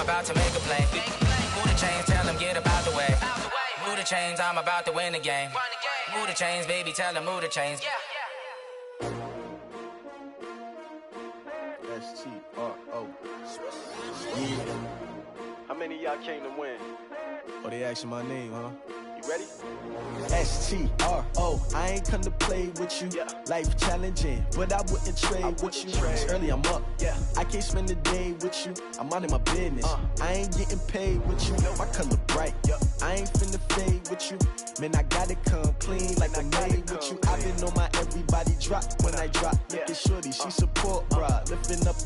about to make a play. Move the chains, tell them get about the way. Move the chains, I'm about to win the game. Move the chains, baby, tell them move the chains. S-T-R-O. Yeah. How many of y'all came to win? Oh, they asking my name, huh? You ready? S-T-R-O. I ain't come to play with you. Yeah. Life challenging, but I wouldn't trade with you. It's early, I'm up. Yeah. I can't spend the day with you. I'm minding my business. I ain't getting paid with you. My color bright. I ain't finna fade with you. Man, I gotta come clean like I'm made with you. I've been on my everybody drop when I drop. Look at shorty, she support ride. Lifting up,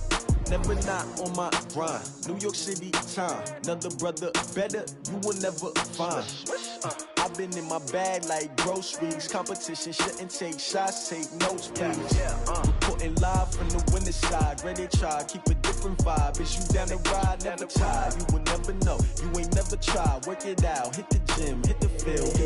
never not on my grind. New York City time. Another brother better, you will never find. I've been in my bag like groceries. Competition shouldn't take shots, take notes, please. Reporting live from the winning side. Ready to try, keep a different vibe. Is you down the ride, never tired. You will never know, you ain't never tried. Work it out, hit the gym, hit the field.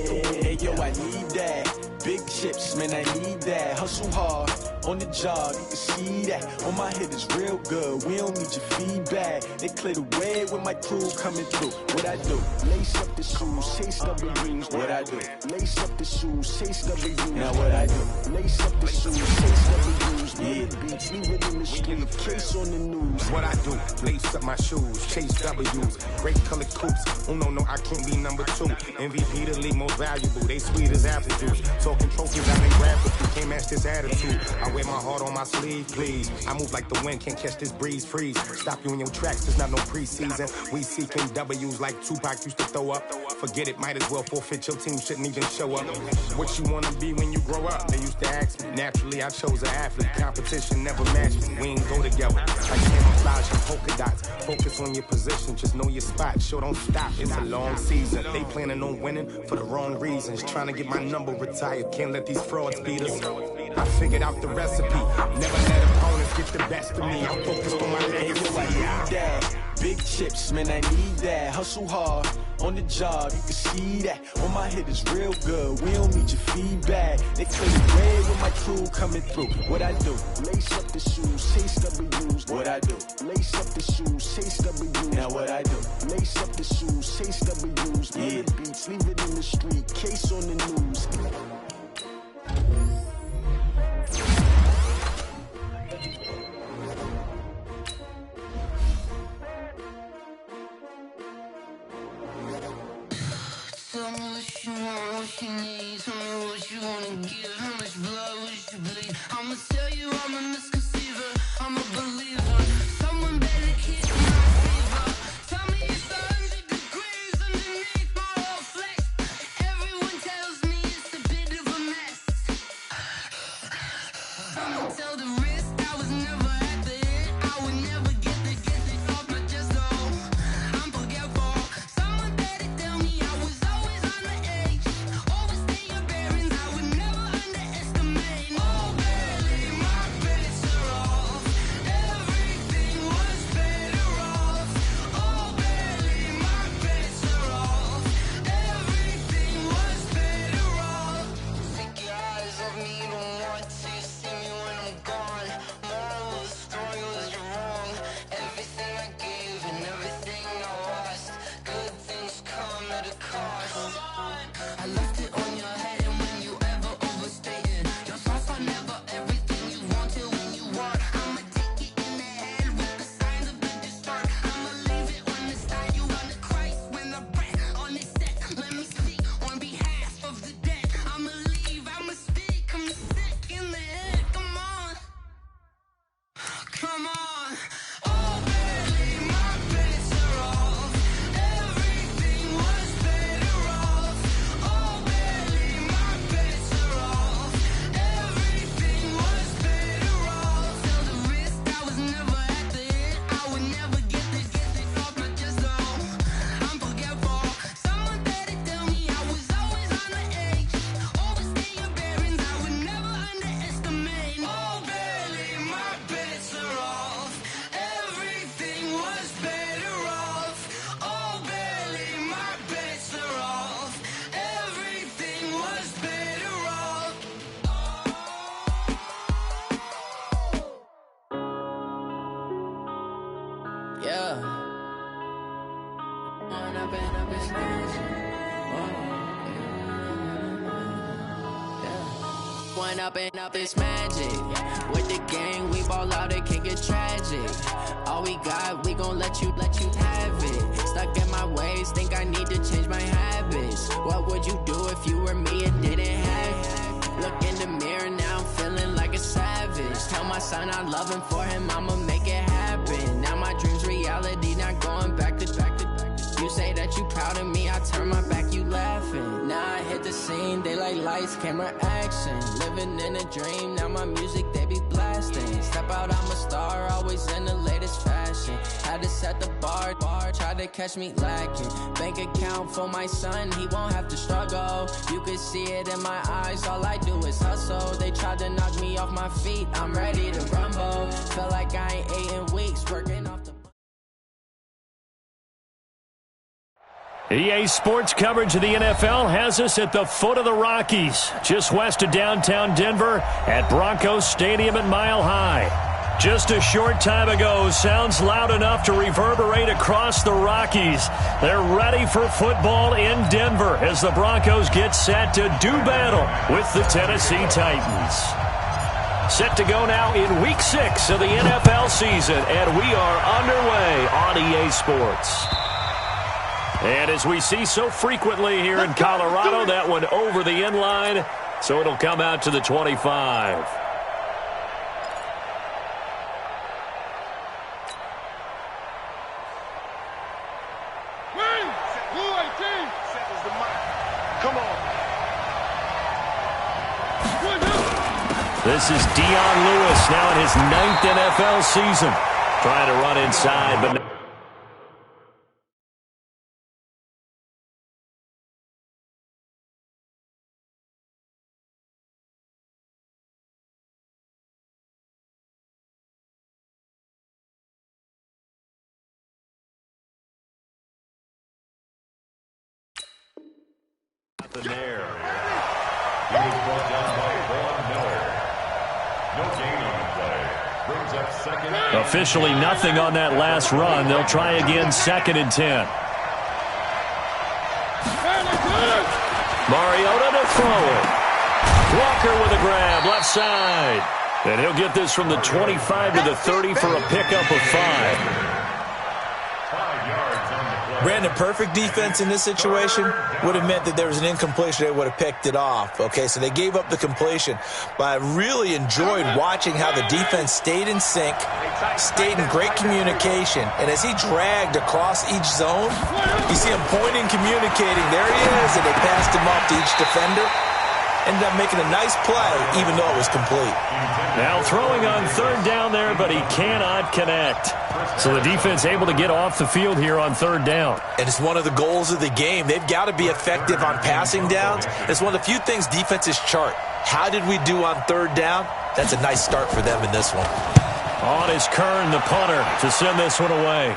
Hey yo, I need that. Big chips, man, I need that. Hustle hard, on the job, you can see that. On my head is real good, we don't need your feedback. They clear the way with my crew coming through. What I do? Lace up the shoes, chase W's. What I do? Lace up the shoes, chase W's. Now what I do? Lace up the shoes, chase W's. Yeah, beats, leave it in the street, case on the news. What I do? Lace up my shoes, chase W's. Great colored coops. Oh no, I can't be number 2. MVP the league most valuable. They sweet as apple juice. Talking trophies, I been grabbed, but you can't match this attitude. I wear my heart on my sleeve, please. I move like the wind, can't catch this breeze, freeze. Stop you in your tracks, there's not no preseason. We seeking W's like Tupac used to throw up. Forget it, might as well forfeit, your team shouldn't even show up. What you wanna be when you grow up? They used to ask me. Naturally, I chose an athlete. Competition never matched me. We ain't go together. Like camouflage and polka dots. Focus on your position, just know your spot. Show don't stop, it's a long season. They planning on winning for the wrong reasons. Trying to get my number retired, can't let these frauds beat us. I figured out the recipe. Never let opponents get the best of me. I'm focused on my legacy. I need that. Big chips, man, I need that. Hustle hard, on the job, you can see that. On my head is real good, we don't need your feedback. They clear the way with my crew coming through. What I do? Lace up the shoes, chase W's. What I do? Lace up the shoes, chase W's. Now what I do? Lace up the shoes, chase W's. Yeah, beats, leave it in the street, case on the news. Tell me what you want, what you need. Tell me what you wanna give. How much blood would you bleed? I'ma tell you I'm a misconceiver. I'm a believer. Someone better keep my fever. Tell me it's 100 degrees underneath my whole flesh. Everyone tells me it's a bit of a mess. I'ma tell the risk I was never at the end. I would never get it off my chest. I'm forgetful. Someone better tell me I was always on the edge. Always it's magic. One up and up, it's magic. With the gang, we ball out, it can get tragic. All we got, we gon' let you have it. Stuck in my ways, think I need to change my habits. What would you do if you were me and didn't have it? Look in the mirror, now I'm feeling like a savage. Tell my son I love him, for him I'ma make it happen. Now my dream's reality, not going back to. You say that you proud of me, I turn my back, you laughing. Now I hit the scene, they like lights, camera, action. Living in a dream, now my music, they be blasting. Step out, I'm a star, always in the latest fashion. Had to set the bar, try to catch me lacking. Bank account for my son, he won't have to struggle. You could see it in my eyes, all I do is hustle. They tried to knock me off my feet, I'm ready to rumble. Feel like I ain't ate in weeks, working off the... EA Sports coverage of the NFL has us at the foot of the Rockies, just west of downtown Denver at Broncos Stadium at Mile High. Just a short time ago, sounds loud enough to reverberate across the Rockies. They're ready for football in Denver as the Broncos get set to do battle with the Tennessee Titans. Set to go now in Week 6 of the NFL season, and we are underway on EA Sports. And as we see so frequently here in Colorado, that one over the end line, so it'll come out to the 25. Come on. This is Dion Lewis now in his 9th NFL season. Trying to run inside, but... There. He was brought down by Vaughn Miller. No gain on the play. Brings up second. Officially nothing on that last run. They'll try again, 2nd and 10. Mariota to throw it. Walker with a grab, left side. And he'll get this from the 25 to the 30 for a pickup of 5. Brandon, perfect defense in this situation would have meant that there was an incompletion. They would have picked it off. Okay, so they gave up the completion. But I really enjoyed watching how the defense stayed in sync, stayed in great communication. And as he dragged across each zone, you see him pointing, communicating. There he is, and they passed him off to each defender. Ended up making a nice play, even though it was complete. Now throwing on 3rd down there, but he cannot connect. So the defense able to get off the field here on 3rd down. And it's one of the goals of the game. They've got to be effective on passing downs. It's one of the few things defenses chart. How did we do on 3rd down? That's a nice start for them in this one. On is Kern, the punter, to send this one away.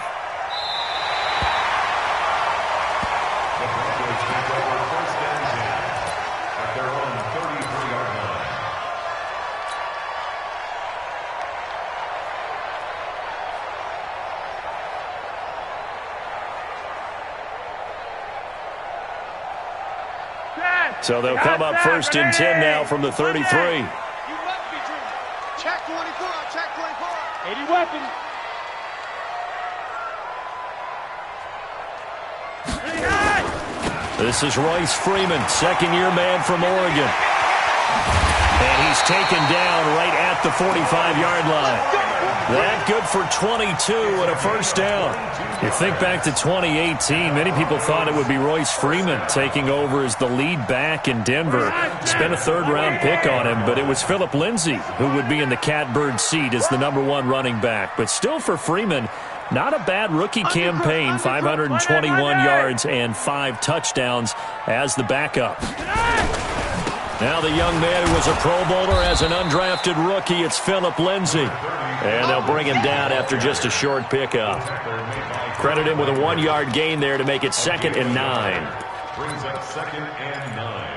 So they'll come up 1st and 10 now from the 33. Check 24, check 24. 80 weapons. This is Royce Freeman, 2nd-year man from Oregon. And he's taken down right at the 45-yard line. That good for 22 and a 1st down. You think back to 2018, many people thought it would be Royce Freeman taking over as the lead back in Denver. Spent a 3rd-round pick on him, but it was Phillip Lindsay who would be in the catbird seat as the #1 running back. But still for Freeman, not a bad rookie campaign, 521 yards and 5 touchdowns as the backup. Now the young man who was a Pro Bowler as an undrafted rookie, it's Phillip Lindsay. And they'll bring him down after just a short pickup. Credit him with a 1-yard gain there to make it 2nd and 9. Brings up 2nd and 9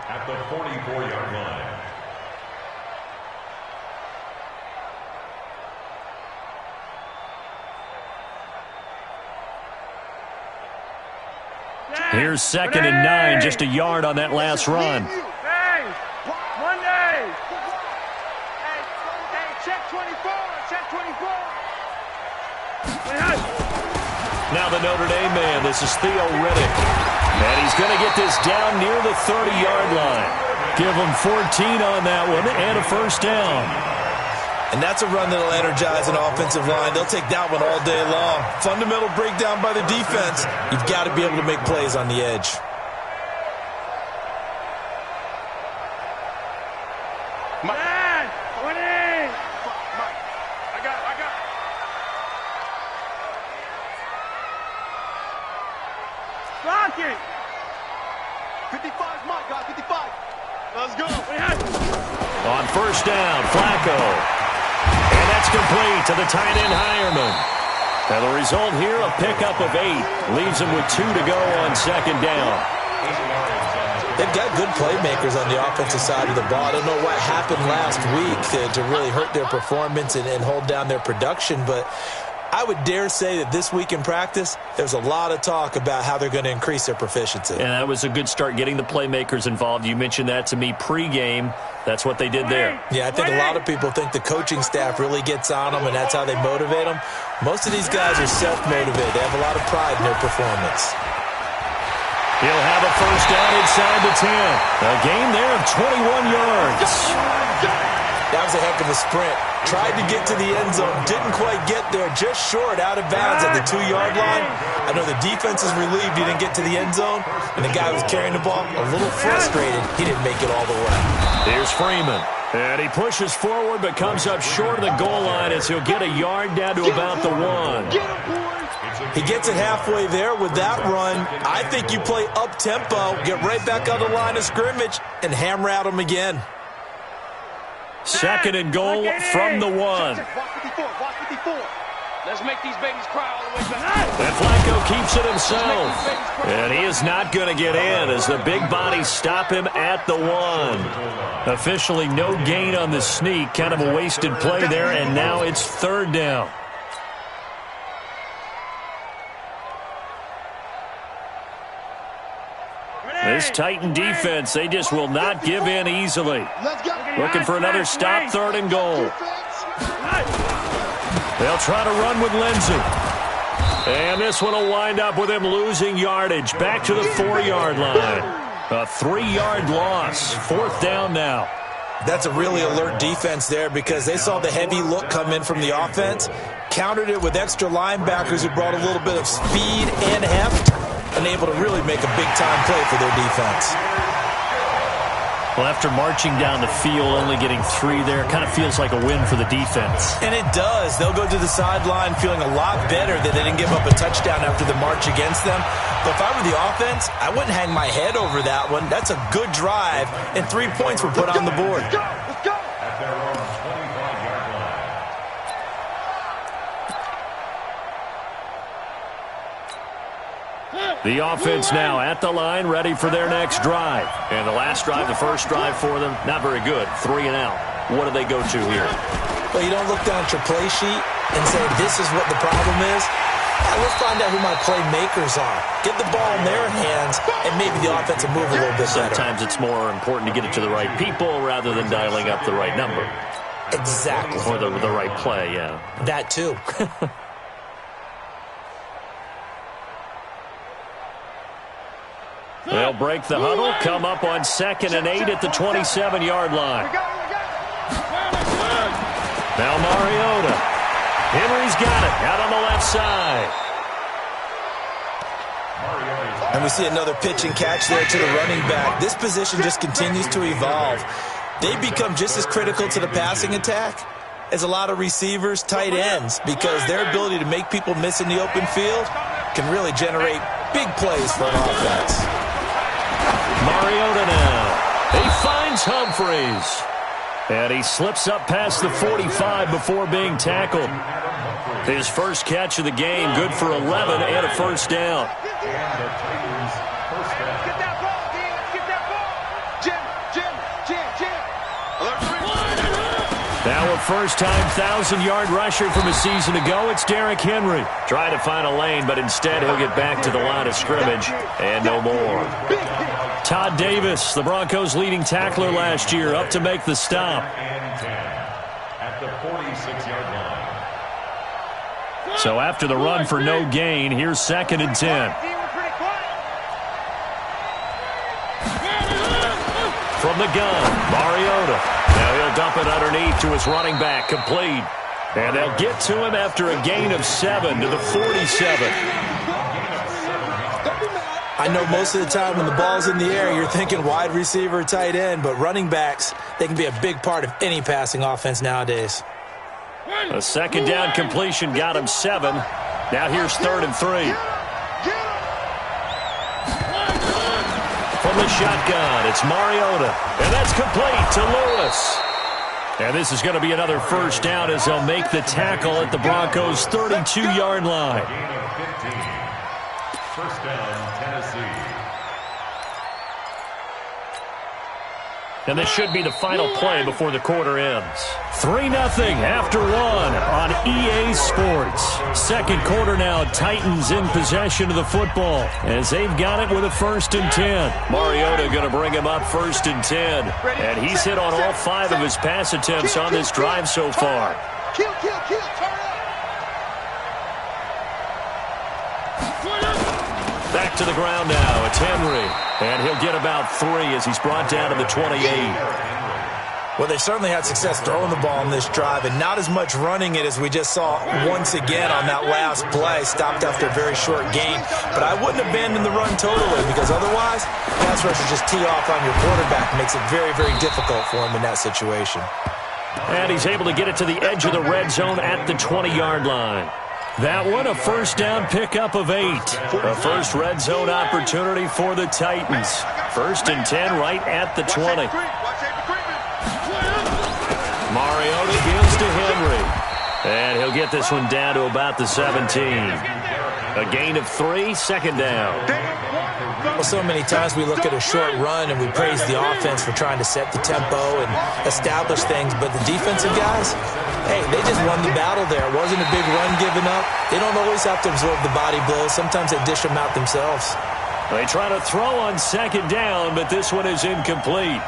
at the 44-yard line. Here's 2nd and 9, just a yard on that last run. Hey, Monday. Hey, check 24. Check 24. Now the Notre Dame man, this is Theo Riddick. And he's going to get this down near the 30-yard line. Give him 14 on that one and a first down. And that's a run that'll energize an offensive line. They'll take that one all day long. Fundamental breakdown by the defense. You've got to be able to make plays on the edge. Man, 20. I got. Block it. 55's Mike, guys, 55. Let's go. On first down, Flacco. And that's complete to the tight end, Hireman. And the result here, a pickup of 8. Leaves him with 2 to go on 2nd down. They've got good playmakers on the offensive side of the ball. I don't know what happened last week to really hurt their performance and hold down their production, but I would dare say that this week in practice, there's a lot of talk about how they're going to increase their proficiency. And that was a good start, getting the playmakers involved. You mentioned that to me pregame. That's what they did there. Yeah, I think a lot of people think the coaching staff really gets on them, and that's how they motivate them. Most of these guys are self-motivated. They have a lot of pride in their performance. He'll have a first down inside the 10. A gain there of 21 yards. That was a heck of a sprint. Tried to get to the end zone, didn't quite get there, just short, out of bounds at the 2-yard line. I know the defense is relieved he didn't get to the end zone, and the guy who was carrying the ball, a little frustrated, he didn't make it all the way. Here's Freeman. And he pushes forward but comes up short of the goal line as he'll get a yard down to about the 1. He gets it halfway there with that run. I think you play up-tempo, get right back on the line of scrimmage, and hammer at him again. 2nd and goal from the 1. Watch 54. Let's make these babies cry all the way back. And Flacco keeps it himself. And he is not going to get in as the big bodies stop him at the 1. Officially no gain on the sneak. Kind of a wasted play there, and now it's 3rd down. This Titan defense, they just will not give in easily. Looking for another stop, 3rd and goal. They'll try to run with Lindsey. And this one will wind up with him losing yardage. Back to the 4-yard line. A 3-yard loss. 4th down now. That's a really alert defense there because they saw the heavy look come in from the offense, countered it with extra linebackers who brought a little bit of speed and heft, and able to really make a big-time play for their defense. Well, after marching down the field, only getting 3 there, kind of feels like a win for the defense. And it does. They'll go to the sideline feeling a lot better that they didn't give up a touchdown after the march against them. But if I were the offense, I wouldn't hang my head over that one. That's a good drive, and 3 points were put on the board. Let's go. At their own 25-yard line. The offense now at the line, ready for their next drive. And the last drive, the first drive for them, not very good. 3 and out. What do they go to here? Well, you don't look down at your play sheet and say, this is what the problem is. Let's find out who my playmakers are. Get the ball in their hands, and maybe the offense will move a little bit better. Sometimes it's more important to get it to the right people rather than dialing up the right number. Exactly. Or the right play, yeah. That too. They'll break the huddle, come up on 2nd and 8 at the 27-yard line. Now Mariota. Henry's got it out on the left side. And we see another pitch and catch there to the running back. This position just continues to evolve. They become just as critical to the passing attack as a lot of receivers, tight ends, because their ability to make people miss in the open field can really generate big plays for an offense. Mariota now. He finds Humphreys. And he slips up past the 45 before being tackled. His first catch of the game, good for 11 and a first down. Now a first-time 1,000-yard rusher from a season ago. It's Derrick Henry. Trying to find a lane, but instead he'll get back to the line of scrimmage and no more. Todd Davis, the Broncos' leading tackler last year, up to make the stop. At the 46-yard line. So after the run for no gain, here's 2nd and 10. From the gun, Mariota. Now he'll dump it underneath to his running back, complete. And they'll get to him after a gain of 7 to the 47. I know most of the time when the ball's in the air, you're thinking wide receiver, tight end, but running backs, they can be a big part of any passing offense nowadays. A 2nd down completion got him 7. Now here's 3rd and 3. From the shotgun, it's Mariota. And that's complete to Lewis. And this is going to be another first down as they'll make the tackle at the Broncos' 32-yard line. First down, Tennessee. And this should be the final play before the quarter ends. 3-0 after 1 on EA Sports. 2nd quarter now, Titans in possession of the football as they've got it with a 1st and 10. Mariota going to bring him up 1st and 10. And he's hit on all 5 of his pass attempts on this drive so far. Kill, turn Back to the ground now. It's Henry. And he'll get about 3 as he's brought down to the 28. Well, they certainly had success throwing the ball on this drive and not as much running it as we just saw once again on that last play, stopped after a very short gain. But I wouldn't abandon the run totally because otherwise, pass rushers just tee off on your quarterback. It makes it very, very difficult for him in that situation. And he's able to get it to the edge of the red zone at the 20-yard line. That one, a first down pickup of 8. A first red zone opportunity for the Titans. 1st and 10 right at the 20. Mariota gives to Henry. And he'll get this one down to about the 17. A gain of 3, 2nd down. Well, so many times we look at a short run and we praise the offense for trying to set the tempo and establish things, but the defensive guys, hey, they just won the battle there. It wasn't a big run given up. They don't always have to absorb the body blows. Sometimes they dish them out themselves. They try to throw on 2nd down, but this one is incomplete.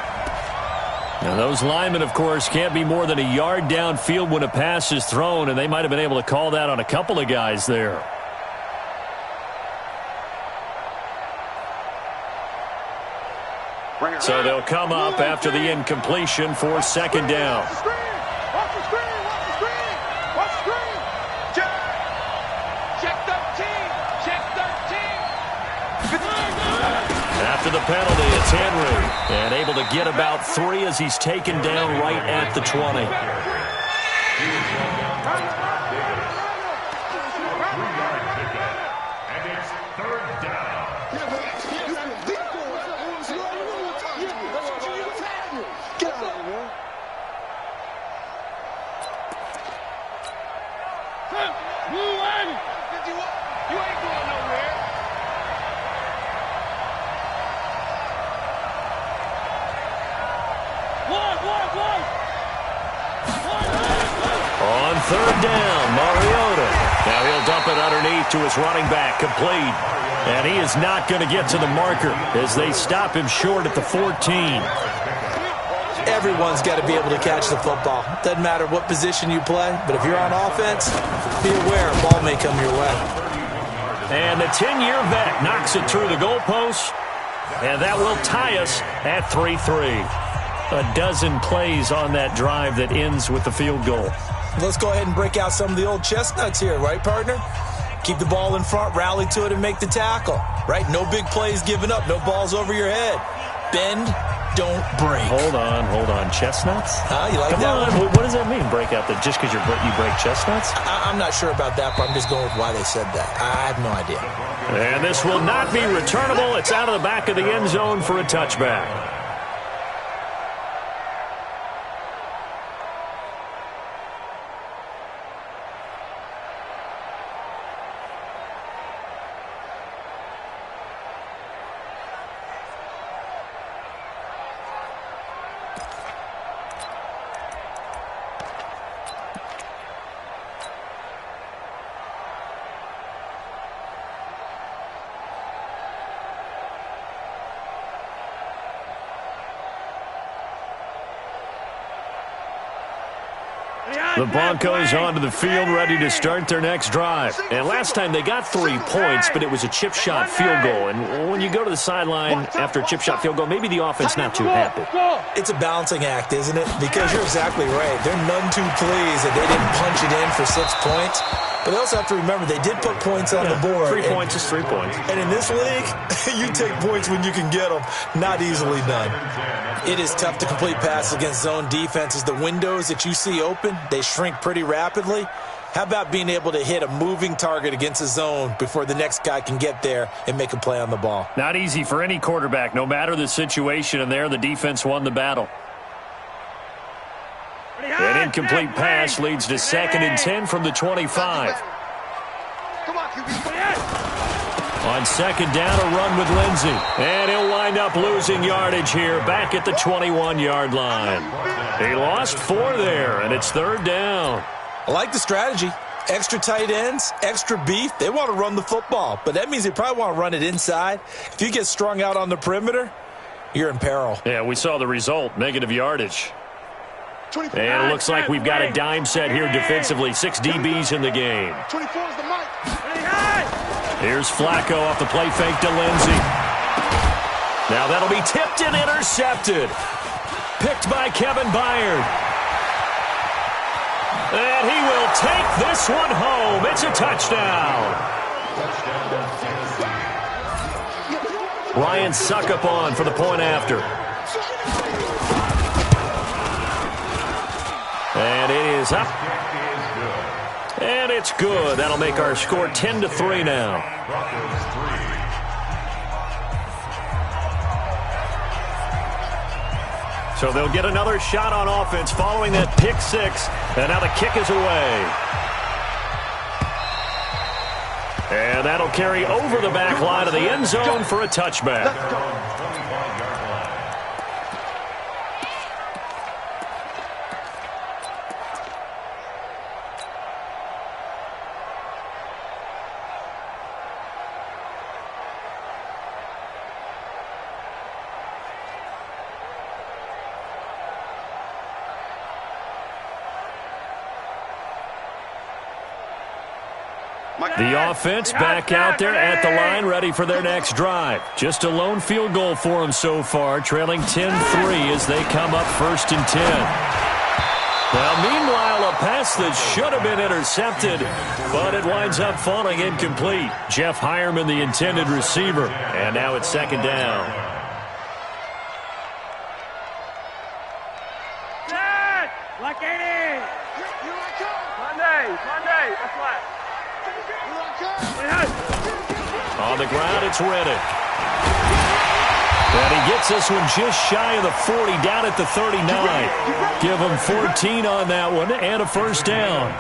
Now, those linemen, of course, can't be more than a yard downfield when a pass is thrown, and they might have been able to call that on a couple of guys there. So they'll come up after the incompletion for 2nd down. After the penalty, it's Henry. And able to get about 3 as he's taken down right at the 20. And it's 3rd down. You ain't going nowhere. On 3rd down, Mariota. Now he'll dump it underneath to his running back, complete. And he is not going to get to the marker as they stop him short at the 14. Everyone's got to be able to catch the football. Doesn't matter what position you play, but if you're on offense, be aware a ball may come your way. And the 10-year vet knocks it through the goalpost, and that will tie us at 3-3. A dozen plays on that drive that ends with the field goal. Let's go ahead and break out some of the old chestnuts here, right, partner? Keep the ball in front, rally to it, and make the tackle, right? No big plays given up, no balls over your head. Bend, don't break. Hold on. Chestnuts? You like that one? What does that mean, break out? Just because you break chestnuts? I'm not sure about that, but I'm just going with why they said that. I have no idea. And this will not be returnable. It's out of the back of the end zone for a touchback. The Broncos onto the field ready to start their next drive. And last time they got 3 points, but it was a chip shot field goal. And when you go to the sideline after a chip shot field goal, maybe the offense not too happy. It's a balancing act, isn't it? Because you're exactly right. They're none too pleased that they didn't punch it in for 6 points. But they also have to remember they did put points on the board. 3 points is 3 points. And in this league, you take points when you can get them. Not easily done. It is tough to complete passes against zone defenses. The windows that you see open, they shrink pretty rapidly. How about being able to hit a moving target against a zone before the next guy can get there and make a play on the ball? Not easy for any quarterback, no matter the situation. And there, the defense won the battle. An incomplete pass leads to 2nd and 10 from the 25. On 2nd down, a run with Lindsey. And he'll wind up losing yardage here back at the 21-yard line. He lost 4 there, and it's 3rd down. I like the strategy. Extra tight ends, extra beef. They want to run the football, but that means they probably want to run it inside. If you get strung out on the perimeter, you're in peril. Yeah, we saw the result, negative yardage. And it looks like we've got a dime set here defensively. 6 DBs in the game. 24 is the mic. Here's Flacco off the play fake to Lindsey. Now that'll be tipped and intercepted. Picked by Kevin Byard. And he will take this one home. It's a touchdown. Ryan Suckup on for the point after. And it is up. And it's good. That'll make our score 10-3 now. So they'll get another shot on offense following that pick 6. And now the kick is away. And that'll carry over the back line of the end zone for a touchback. The offense back out there at the line, ready for their next drive. Just a lone field goal for them so far, trailing 10-3 as they come up 1st and 10. Well, meanwhile, a pass that should have been intercepted, but it winds up falling incomplete. Jeff Hireman, the intended receiver, and now it's 2nd down. Like 80. Monday, that's right. On the ground, it's Reddick. And he gets this one just shy of the 40, down at the 39. Give him 14 on that one and a 1st down.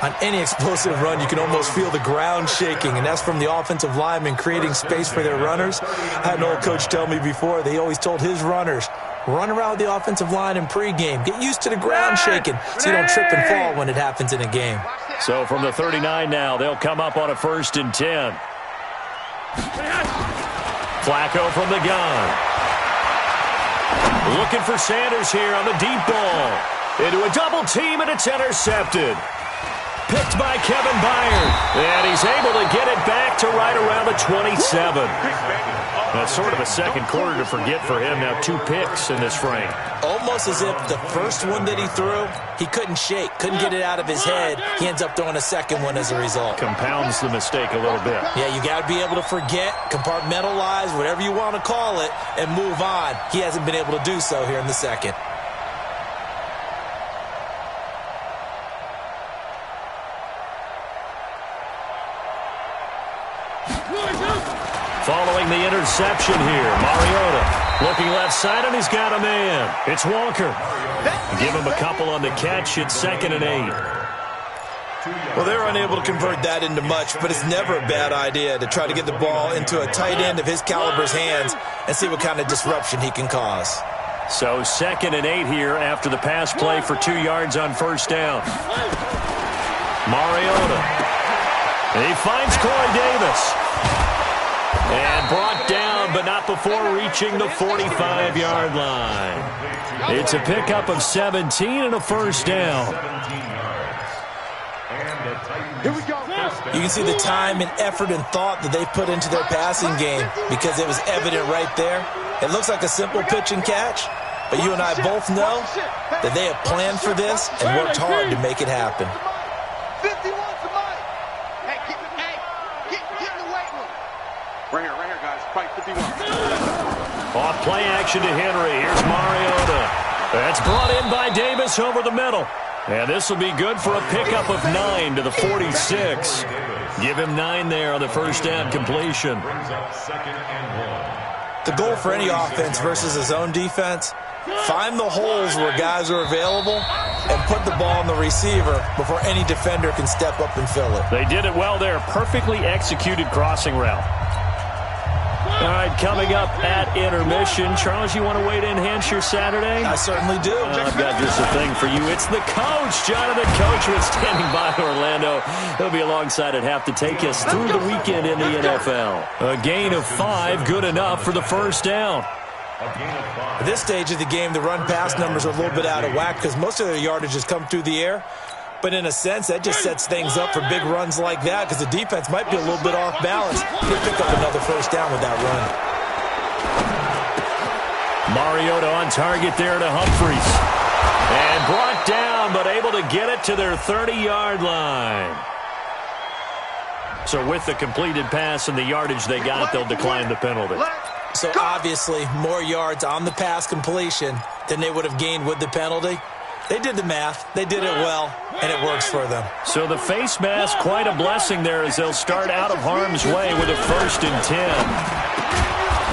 On any explosive run, you can almost feel the ground shaking, and that's from the offensive linemen creating space for their runners. I had an old coach tell me before, they always told his runners, run around the offensive line in pregame. Get used to the ground shaking so you don't trip and fall when it happens in a game. So from the 39 now, they'll come up on a 1st and 10. Flacco from the gun. Looking for Sanders here on the deep ball. Into a double team, and it's intercepted. Picked by Kevin Byard. And he's able to get it back to right around the 27. That's sort of a second quarter to forget for him. Now 2 picks in this frame. Almost as if the first one that he threw, he couldn't shake, couldn't get it out of his head. He ends up throwing a second one as a result. Compounds the mistake a little bit. Yeah, you got to be able to forget, compartmentalize, whatever you want to call it, and move on. He hasn't been able to do so here in the second. Following the interception here, Mariota looking left side, and he's got a man. It's Walker. Give him a couple on the catch. It's 2nd and 8. Well, they're unable to convert that into much, but it's never a bad idea to try to get the ball into a tight end of his caliber's hands and see what kind of disruption he can cause. So 2nd and 8 here after the pass play for 2 yards on 1st down. Mariota. He finds Corey Davis. And brought down, but but not before reaching the 45-yard line. It's a pickup of 17 and a first down. Here we go. You can see the time and effort and thought that they put into their passing game because it was evident right there. It looks like a simple pitch and catch, but you and I both know that they have planned for this and worked hard to make it happen. 51 somebody. Hey, get in the weight room. Right here, guys. Fight 51. Off play action to Henry. Here's Mariota. That's brought in by Davis over the middle. And this will be good for a pickup of 9 to the 46. Give him 9 there on the first down completion. The goal for any offense versus a zone defense, find the holes where guys are available and put the ball on the receiver before any defender can step up and fill it. They did it well there. Perfectly executed crossing route. All right, coming up at intermission. Charles, you want to wait to enhance your Saturday? I certainly do. I've got just a thing for you. It's the coach, Jonathan Coachman, standing by Orlando. He'll be alongside at half to take us through the weekend in the NFL. A gain of 5, good enough for the first down. At this stage of the game, the run-pass numbers are a little bit out of whack because most of their yardage has come through the air. But in a sense, that just sets things up for big runs like that because the defense might be a little bit off balance. He'll pick up another first down with that run. Mariota on target there to Humphries. And brought down, but able to get it to their 30-yard line. So with the completed pass and the yardage they got, they'll decline the penalty. So obviously, more yards on the pass completion than they would have gained with the penalty. They did the math, they did it well, and it works for them. So the face mask, quite a blessing there as they'll start out of harm's way with a 1st and 10.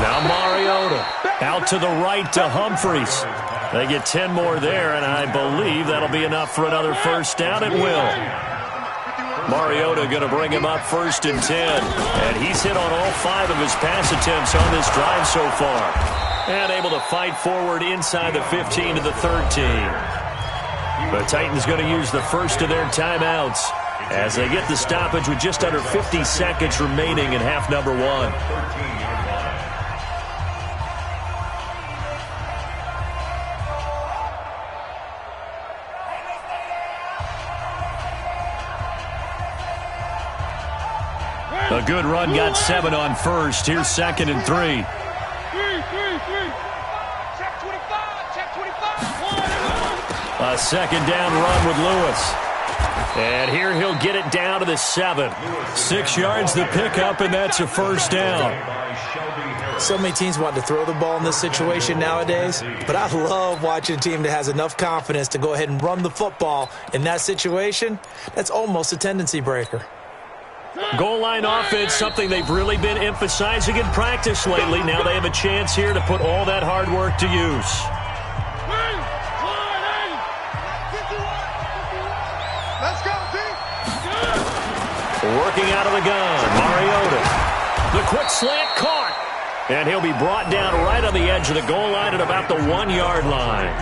Now Mariota out to the right to Humphries. They get 10 more there, and I believe that'll be enough for another first down. It will. Mariota going to bring him up 1st and 10. And he's hit on all 5 of his pass attempts on this drive so far. And able to fight forward inside the 15 to the 13. The Titans going to use the first of their timeouts as they get the stoppage with just under 50 seconds remaining in half number 1. A good run, got 7 on first. Here's 2nd and 3. A 2nd down run with Lewis. And here he'll get it down to the 7. 6 yards the pickup, and that's a first down. So many teams want to throw the ball in this situation nowadays, but I love watching a team that has enough confidence to go ahead and run the football in that situation. That's almost a tendency breaker. Goal line offense, something they've really been emphasizing in practice lately. Now they have a chance here to put all that hard work to use. Let's go, D. Working out of the gun, Mariota. The quick slant caught. And he'll be brought down right on the edge of the goal line at about the 1-yard line.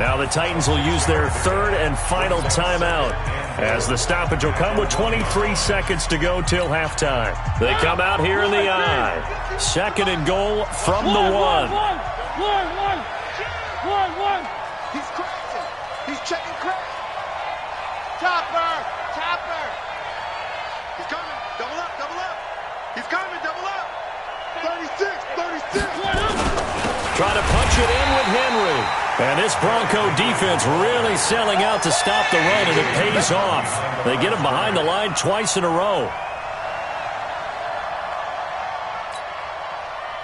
Now the Titans will use their 3rd and final timeout as the stoppage will come with 23 seconds to go till halftime. They come out here in the I. 2nd and goal from the 1. He's crashing. He's checking crash. Topper. He's coming. Double up. He's coming. Double up. 36. Trying to punch it in with Henry. And this Bronco defense really selling out to stop the run, and it pays off. They get him behind the line twice in a row.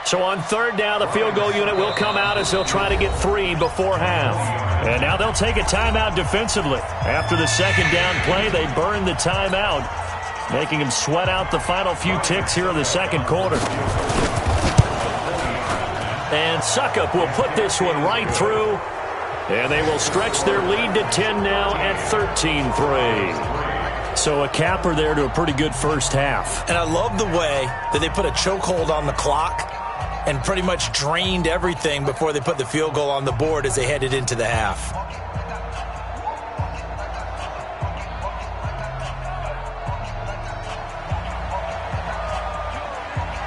So on 3rd down, the field goal unit will come out as they'll try to get 3 before half. And now they'll take a timeout defensively. After the 2nd down play, they burn the timeout, making him sweat out the final few ticks here in the 2nd quarter. And Suckup will put this one right through. And they will stretch their lead to 10 now at 13-3. So a capper there to a pretty good first half. And I love the way that they put a chokehold on the clock and pretty much drained everything before they put the field goal on the board as they headed into the half.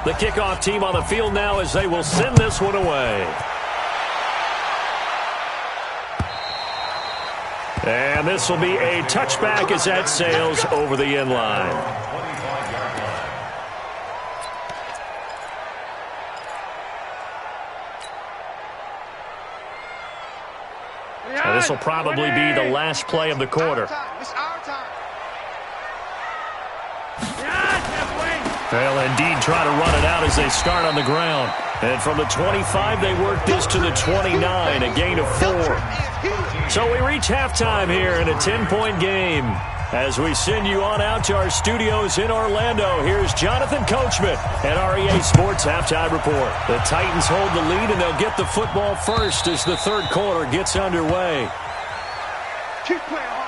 The kickoff team on the field now as they will send this one away. And this will be a touchback as that sails over the end line. And this will probably be the last play of the quarter. They'll indeed try to run it out as they start on the ground. And from the 25, they work this to the 29, a gain of 4. So we reach halftime here in a 10-point game. As we send you on out to our studios in Orlando, here's Jonathan Coachman at REA Sports Halftime Report. The Titans hold the lead, and they'll get the football first as the third quarter gets underway. Keep playing hard.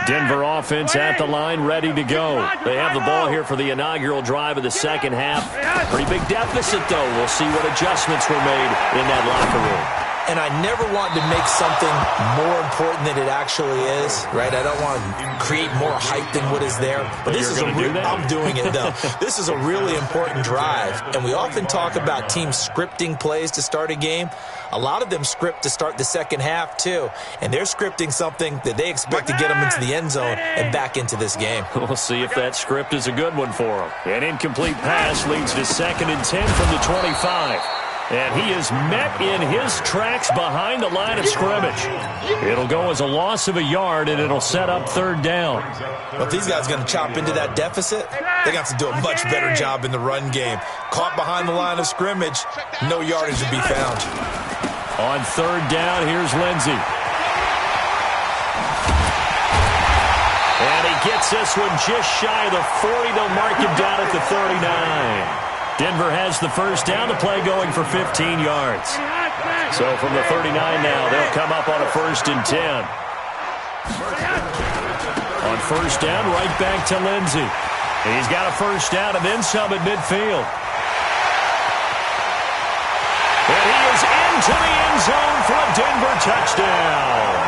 Denver offense at the line, ready to go. They have the ball here for the inaugural drive of the second half. Pretty big deficit, though. We'll see what adjustments were made in that locker room. And I never want to make something more important than it actually is, right? I don't want to create more hype than what is there. But this is I'm doing it, though. This is a really important drive. And we often talk about teams scripting plays to start a game. A lot of them script to start the second half, too. And they're scripting something that they expect to get them into the end zone and back into this game. We'll see if that script is a good one for them. An incomplete pass leads to 2nd and 10 from the 25. And he is met in his tracks behind the line of scrimmage. It'll go as a loss of a yard, and it'll set up 3rd down. Well, if these guys are going to chop into that deficit, they got to do a much better job in the run game. Caught behind the line of scrimmage, no yardage to be found. On 3rd down, here's Lindsey. And he gets this one just shy of the 40. They'll mark him down at the 39. Denver has the first down, the play going for 15 yards. So from the 39 now, they'll come up on a 1st and 10. On 1st down, right back to Lindsey. He's got a first down and then some at midfield. And he is into the end zone for a Denver touchdown.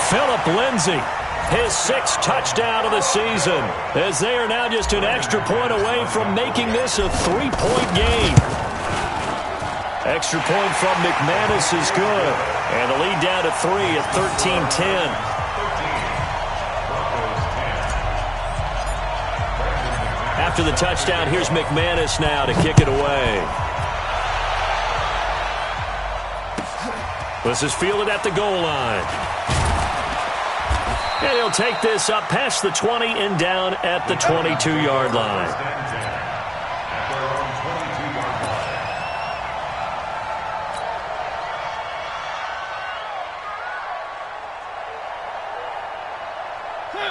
Philip Lindsey. His 6th touchdown of the season, as they are now just an extra point away from making this a 3-point game. Extra point from McManus is good, and the lead down to 3 at 13-10. After the touchdown, here's McManus now to kick it away. This is fielded at the goal line. And he'll take this up past the 20 and down at the 22-yard line.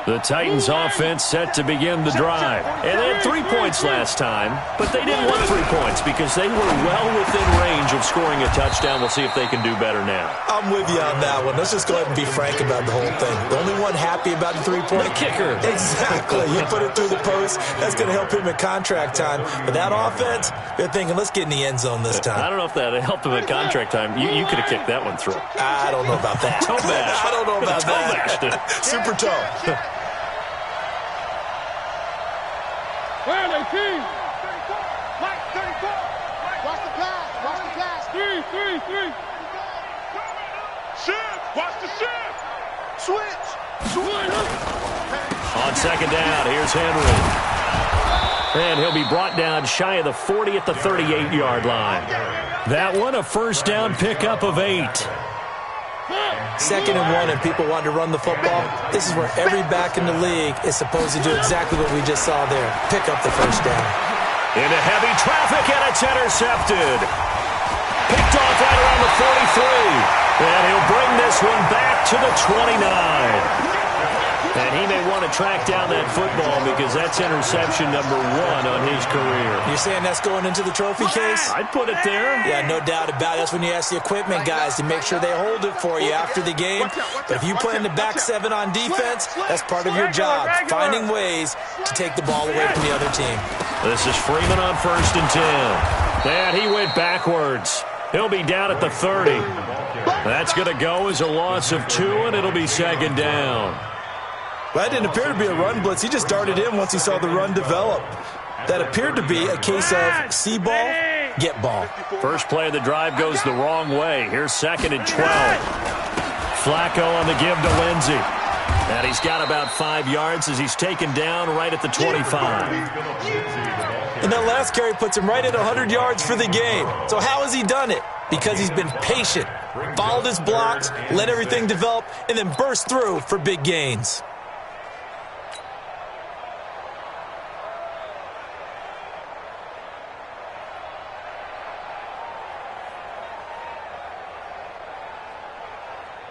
The Titans offense set to begin the drive. And they had 3 points last time, but they didn't want 3 points because they were well within range of scoring a touchdown. We'll see if they can do better now. I'm with you on that one. Let's just go ahead and be frank about the whole thing. The only one happy about the 3-point? The kicker. Exactly. He put it through the post. That's going to help him at contract time. But that offense, they're thinking, let's get in the end zone this time. I don't know if that helped him at contract time. You could have kicked that one through. I don't know about that. Toe bash. I don't know about that. Super toe. Where are they, team? 34. Mike, 34. Watch the pass. Watch the pass. 3. Shift. Watch the shift. Switch. On 2nd down, here's Henry. And he'll be brought down shy of the 40 at the 38-yard line. That one, a first down pickup of 8. 2nd and 1 and people want to run the football. This is where every back in the league is supposed to do exactly what we just saw there. Pick up the first down. Into heavy traffic, and it's intercepted. Picked off right around the 43. And he'll bring this one back to the 29. And he may want to track down that football because that's interception number 1 on his career. You're saying that's going into the trophy case? I'd put it there. Yeah, no doubt about it. That's when you ask the equipment guys to make sure they hold it for you after the game. But if you play in the back 7 on defense, that's part of your job, finding ways to take the ball away from the other team. This is Freeman on 1st and 10. And he went backwards. He'll be down at the 30. That's going to go as a loss of 2, and it'll be 2nd down. Well, that didn't appear to be a run blitz. He just darted in once he saw the run develop. That appeared to be a case of see ball, get ball. First play of the drive goes the wrong way. Here's 2nd and 12. Flacco on the give to Lindsey. And he's got about 5 yards as he's taken down right at the 25. And that last carry puts him right at 100 yards for the game. So how has he done it? Because he's been patient, followed his blocks, let everything develop, and then burst through for big gains.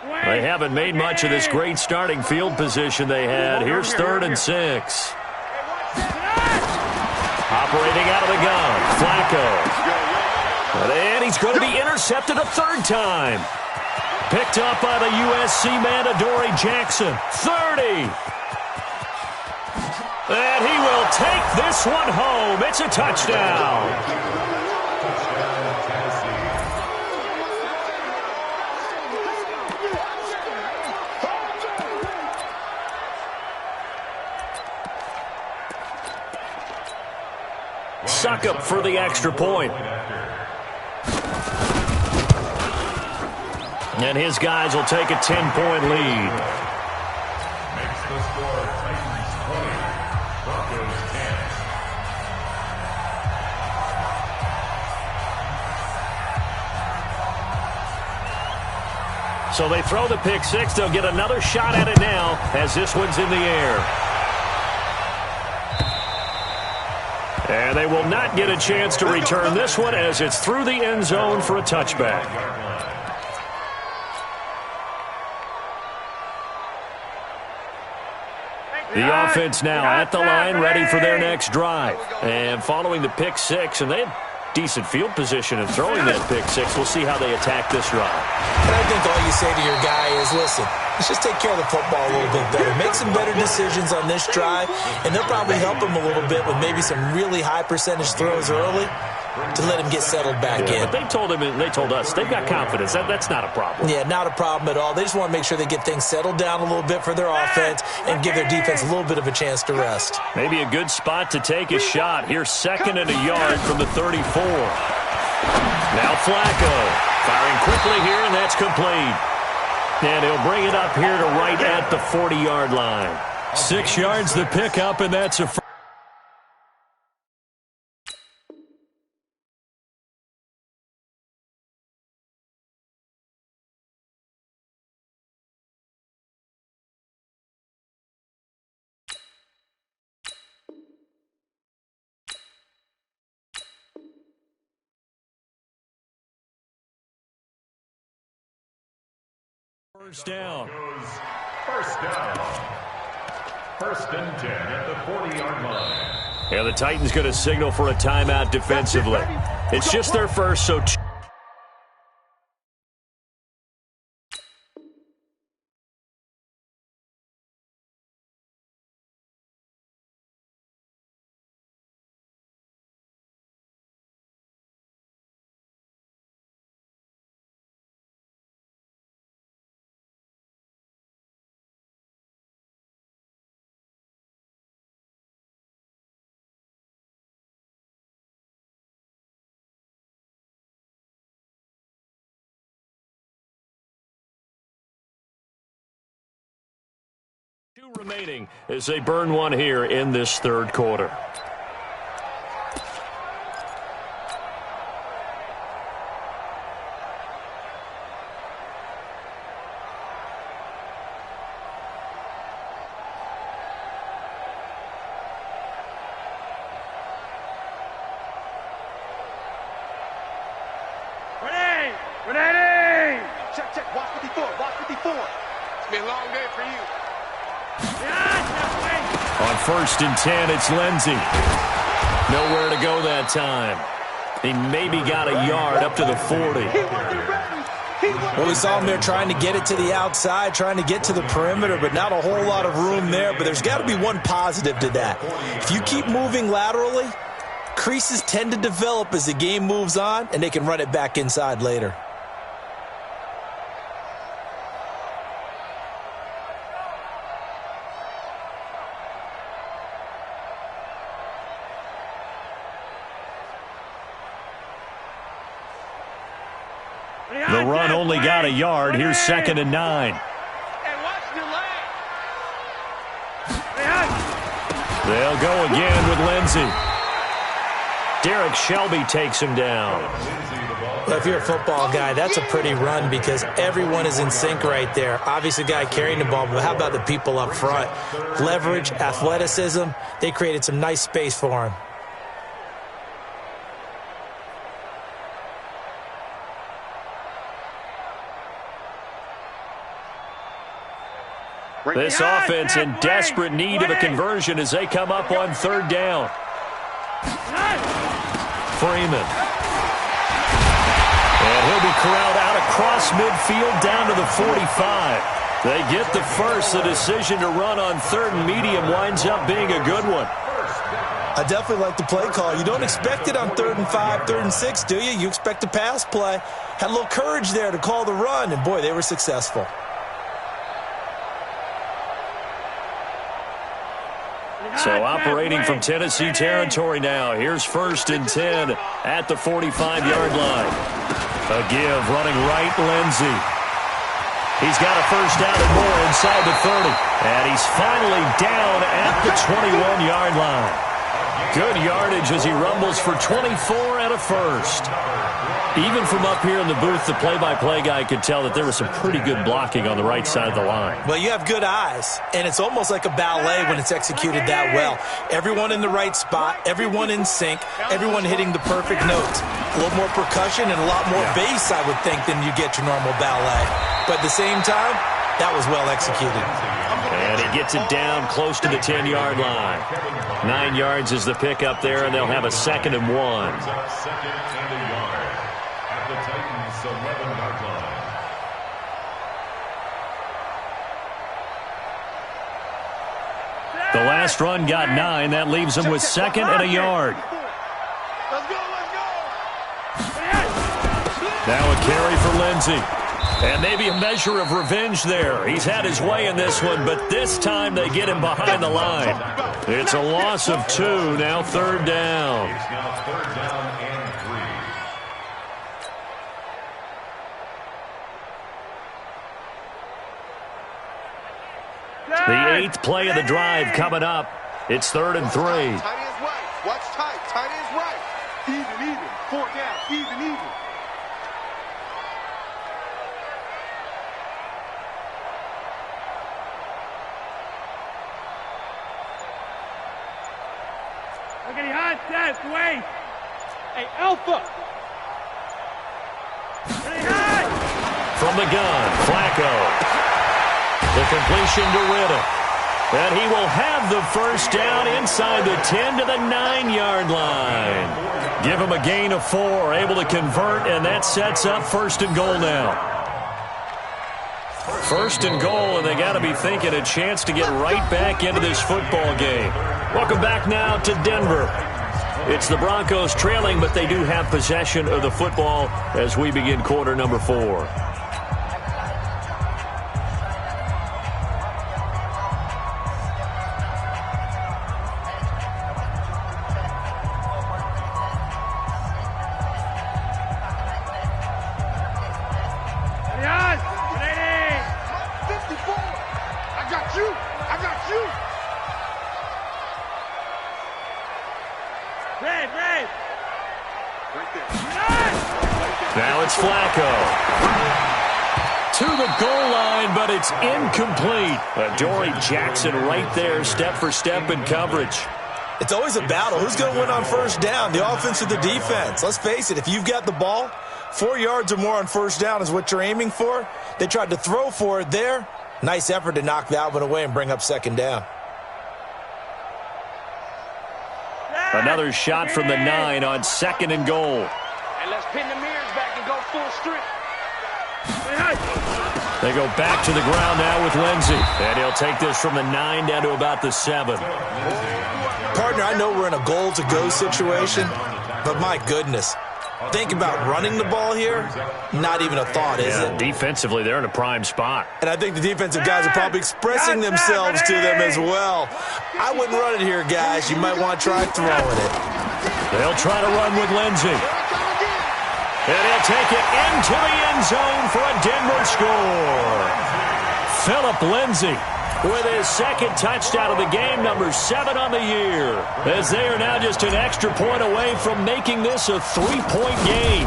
They haven't made much of this great starting field position they had. Here's 3rd and 6. Operating out of the gun, Flacco. And he's going to be intercepted a 3rd time. Picked up by the USC man, Adoree Jackson. 30. And he will take this one home. It's a touchdown. Suckup for the extra point. And his guys will take a 10-point lead. Makes the score Titans 20, Broncos 10. So they throw the pick 6. They'll get another shot at it now as this one's in the air. And they will not get a chance to return this one as it's through the end zone for a touchback. The offense now at the line, ready for their next drive. And following the pick 6, and they had decent field position in throwing that pick 6. We'll see how they attack this drive. And I think all you say to your guy is, listen, let's just take care of the football a little bit better. Make some better decisions on this drive, and they'll probably help him a little bit with maybe some really high percentage throws early to let him get settled back in. But they told us they've got confidence. That's not a problem. Yeah, not a problem at all. They just want to make sure they get things settled down a little bit for their offense and give their defense a little bit of a chance to rest. Maybe a good spot to take a shot. Here's 2nd and a yard from the 34. Now Flacco firing quickly here, and that's complete. And he'll bring it up here to right at the 40-yard line. 6 yards the pickup, and that's a first down. First down. 1st and 10 at the 40-yard line. Yeah, the Titans going to signal for a timeout defensively. It's just their first, so two remaining as they burn one here in this 3rd quarter. Ready! Check. Watch 54. It's been a long day for you. On 1st and 10, it's Lindsey. Nowhere to go that time. He maybe got a yard up to the 40. Well, we saw him there trying to get it to the outside, trying to get to the perimeter, but not a whole lot of room there. But there's got to be one positive to that. If you keep moving laterally, creases tend to develop as the game moves on, and they can run it back inside later. The run only got a yard. Here's 2nd and 9. They'll go again with Lindsey. Derek Shelby takes him down. Well, if you're a football guy, that's a pretty run because everyone is in sync right there. Obviously, the guy carrying the ball, but how about the people up front? Leverage, athleticism, they created some nice space for him. This offense in desperate need of a conversion as they come up on 3rd down. Freeman. And he'll be corralled out across midfield down to the 45. They get the first. The decision to run on 3rd and medium winds up being a good one. I definitely like the play call. You don't expect it on 3rd and 5, 3rd and 6, do you? You expect a pass play. Had a little courage there to call the run, and boy, they were successful. So operating from Tennessee territory now. Here's 1st and 10 at the 45-yard line. A give running right, Lindsey. He's got a first down and more inside the 30. And he's finally down at the 21-yard line. Good yardage as he rumbles for 24 and a first. Even from up here in the booth, the play-by-play guy could tell that there was some pretty good blocking on the right side of the line. Well, you have good eyes, and it's almost like a ballet when it's executed that well. Everyone in the right spot, everyone in sync, everyone hitting the perfect notes. A little more percussion and a lot more bass, I would think, than you get your normal ballet. But at the same time, that was well executed. And he gets it down close to the 10-yard line. 9 yards is the pickup there, and they'll have a 2nd and 1. The Titans 11-yard line. The last run got 9. That leaves them with 2nd and a yard. Let's go, let's go. Now a carry for Lindsey. And maybe a measure of revenge there. He's had his way in this one, but this time they get him behind the line. It's a loss of 2, now 3rd down. It's now 3rd down and 3. The 8th play of the drive coming up. It's 3rd and 3. Tight is right. Watch tight. Tight is right. Even. 4 down. Even. Look at the hot test. Wait. Hey, Alpha. From the gun, Flacco. The completion to Ritter. And he will have the first down inside the 10 to the 9-yard line. Give him a gain of 4, able to convert, and that sets up 1st and goal now. 1st and goal, and they got to be thinking a chance to get right back into this football game. Welcome back now to Denver. It's the Broncos trailing, but they do have possession of the football as we begin quarter number 4. Now it's Flacco. To the goal line, but it's incomplete. Adoree Jackson right there, step for step in coverage. It's always a battle. Who's going to win on 1st down, the offense or the defense? Let's face it, if you've got the ball, 4 yards or more on 1st down is what you're aiming for. They tried to throw for it there. Nice effort to knock that one away and bring up 2nd down. Another shot from the 9 on 2nd and goal. And let's pin the mirrors back and go full strip. They go back to the ground now with Lindsey. And he'll take this from the 9 down to about the 7. Part Partner, I know we're in a goal-to-go situation, but my goodness. Think about running the ball here, not even a thought, is it? Defensively, they're in a prime spot. And I think the defensive guys are probably expressing themselves to them as well. I wouldn't run it here, guys. You might want to try throwing it. They'll try to run with Lindsey. And he'll take it into the end zone for a Denver score. Phillip Lindsay with his second touchdown of the game, number 7 on the year, as they are now just an extra point away from making this a 3-point game.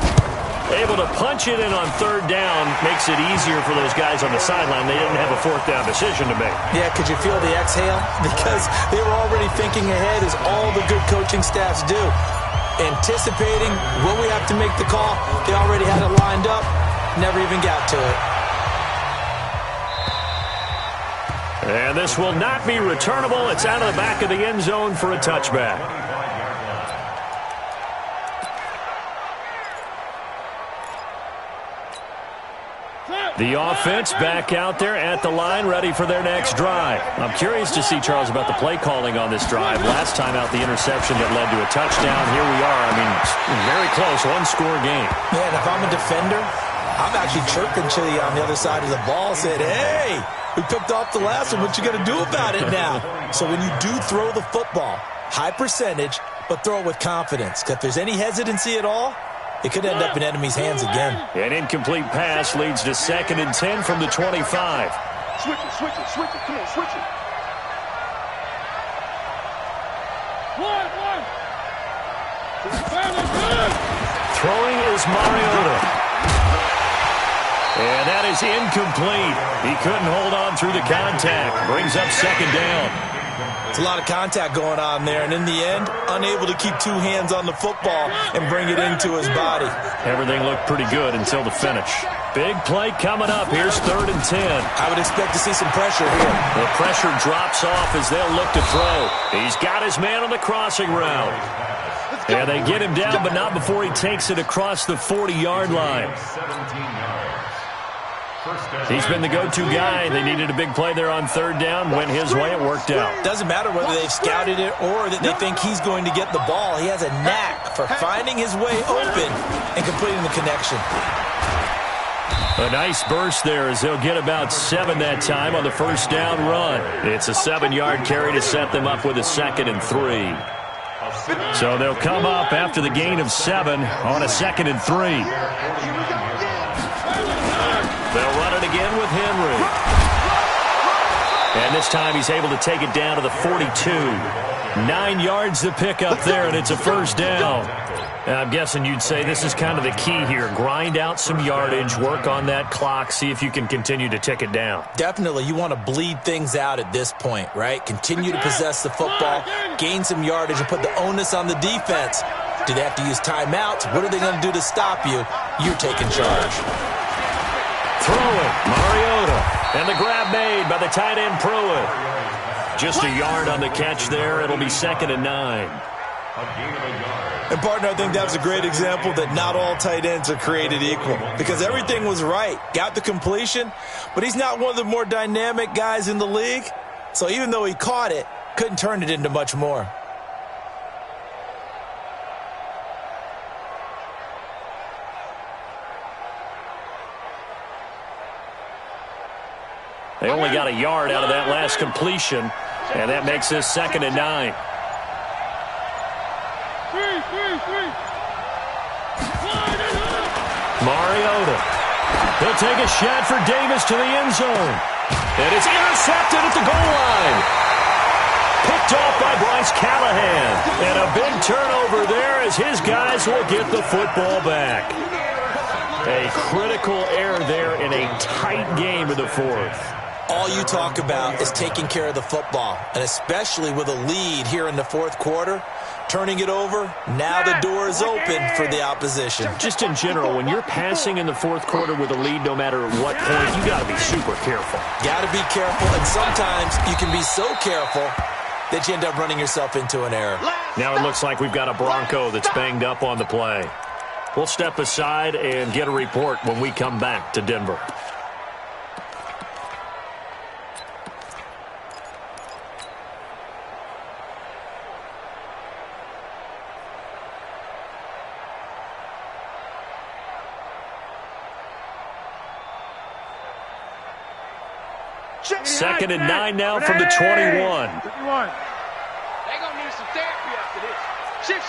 Able to punch it in on third down makes it easier for those guys on the sideline. They didn't have a fourth down decision to make. Yeah, could you feel the exhale? Because they were already thinking ahead, as all the good coaching staffs do. Anticipating, will we have to make the call? They already had it lined up, never even got to it. And this will not be returnable. It's out of the back of the end zone for a touchback. The offense back out there at the line, ready for their next drive. I'm curious to see, Charles, about the play calling on this drive. Last time out, the interception that led to a touchdown. Here we are. I mean, very close, one-score game. Yeah, and if I'm a defender, I'm actually chirping to you on the other side of the ball, said, hey, we picked off the last one. What you going to do about it now? So when you do throw the football, high percentage, but throw it with confidence. Because if there's any hesitancy at all, it could end up in enemy's hands again. An incomplete pass leads to 2nd and 10 from the 25. Switch it. Come on, switch it. One. Throwing is Mariota. And that is incomplete. He couldn't hold on through the contact. Brings up 2nd down. It's a lot of contact going on there, and in the end, unable to keep 2 hands on the football and bring it into his body. Everything looked pretty good until the finish. Big play coming up. Here's 3rd and 10. I would expect to see some pressure here. The pressure drops off as they'll look to throw. He's got his man on the crossing route. And they get him down, but not before he takes it across the 40-yard line. He's been the go-to guy. They needed a big play there on 3rd down. Went his way. It worked out. Doesn't matter whether they've scouted it or that they think he's going to get the ball. He has a knack for finding his way open and completing the connection. A nice burst there as they'll get about 7 that time on the 1st down run. It's a 7-yard carry to set them up with a 2nd and 3. So they'll come up after the gain of 7 on a 2nd and 3. They'll run it again with Henry. And this time he's able to take it down to the 42. 9 yards to pick up there, and it's a 1st down. And I'm guessing you'd say this is kind of the key here. Grind out some yardage, work on that clock, see if you can continue to tick it down. Definitely. You want to bleed things out at this point, right? Continue to possess the football, gain some yardage, and put the onus on the defense. Do they have to use timeouts? What are they going to do to stop you? You're taking charge. Throwing, Mariota. And the grab made by the tight end Pruitt. Just a yard on the catch there. It'll be 2nd and 9. And, partner, I think that was a great example that not all tight ends are created equal, because everything was right. Got the completion, but he's not one of the more dynamic guys in the league. So even though he caught it, couldn't turn it into much more. They only got a yard out of that last completion, and that makes this 2nd and 9. Mariota. He'll take a shot for Davis to the end zone. And it's intercepted at the goal line. Picked off by Bryce Callahan. And a big turnover there as his guys will get the football back. A critical error there in a tight game in the 4th. All you talk about is taking care of the football, and especially with a lead here in the 4th quarter, turning it over, now the door is open for the opposition. Just in general, when you're passing in the 4th quarter with a lead, no matter what point, you got to be super careful. Got to be careful, and sometimes you can be so careful that you end up running yourself into an error. Now it looks like we've got a Bronco that's banged up on the play. We'll step aside and get a report when we come back to Denver. 2nd and 9 now from the 21. They're going to need some therapy after this. Shit.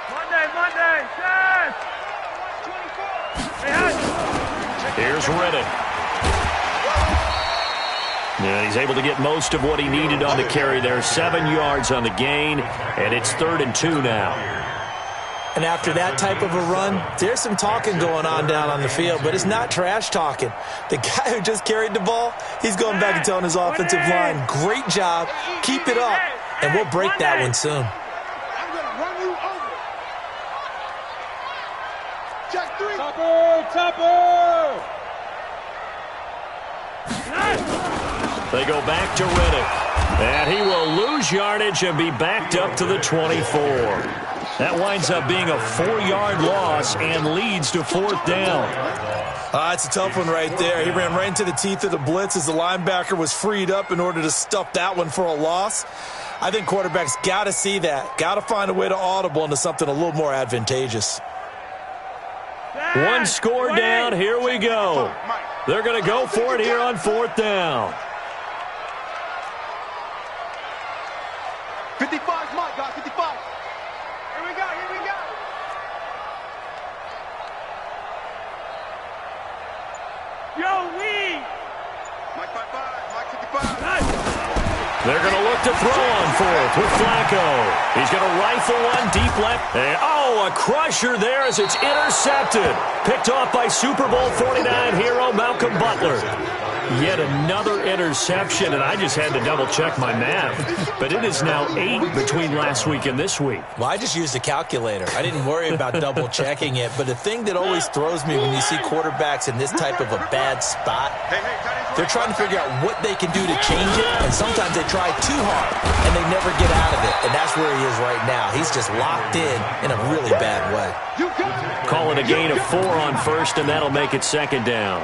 Monday. Yes. 24. Here's Riddick. Yeah, he's able to get most of what he needed on the carry there. 7 yards on the gain, and it's 3rd and 2 now. And after that type of a run, there's some talking going on down on the field, but it's not trash talking. The guy who just carried the ball, he's going back and telling his offensive line, great job, keep it up, and we'll break that one soon. I'm going to run you over. Check 3. Topper. They go back to Riddick, and he will lose yardage and be backed up to the 24. That winds up being a 4-yard loss and leads to 4th down. It's a tough one right there. He ran right into the teeth of the blitz as the linebacker was freed up in order to stuff that one for a loss. I think quarterbacks got to see that. Got to find a way to audible into something a little more advantageous. One score down. Here we go. They're going to go for it here on 4th down. 55's mine, guys. 55. Here we go. Yo, Lee. Mike 55. Nice. They're going to look to throw on 4th with Flacco. He's going to rifle one deep left. And, a crusher there as it's intercepted. Picked off by Super Bowl 49 hero Malcolm Butler. Yet another interception, and I just had to double-check my math. But it is now 8 between last week and this week. Well, I just used a calculator. I didn't worry about double-checking it. But the thing that always throws me when you see quarterbacks in this type of a bad spot, they're trying to figure out what they can do to change it, and sometimes they try too hard, and they never get out of it. And that's where he is right now. He's just locked in a really bad way. Call it a gain of 4 on 1st, and that'll make it 2nd down.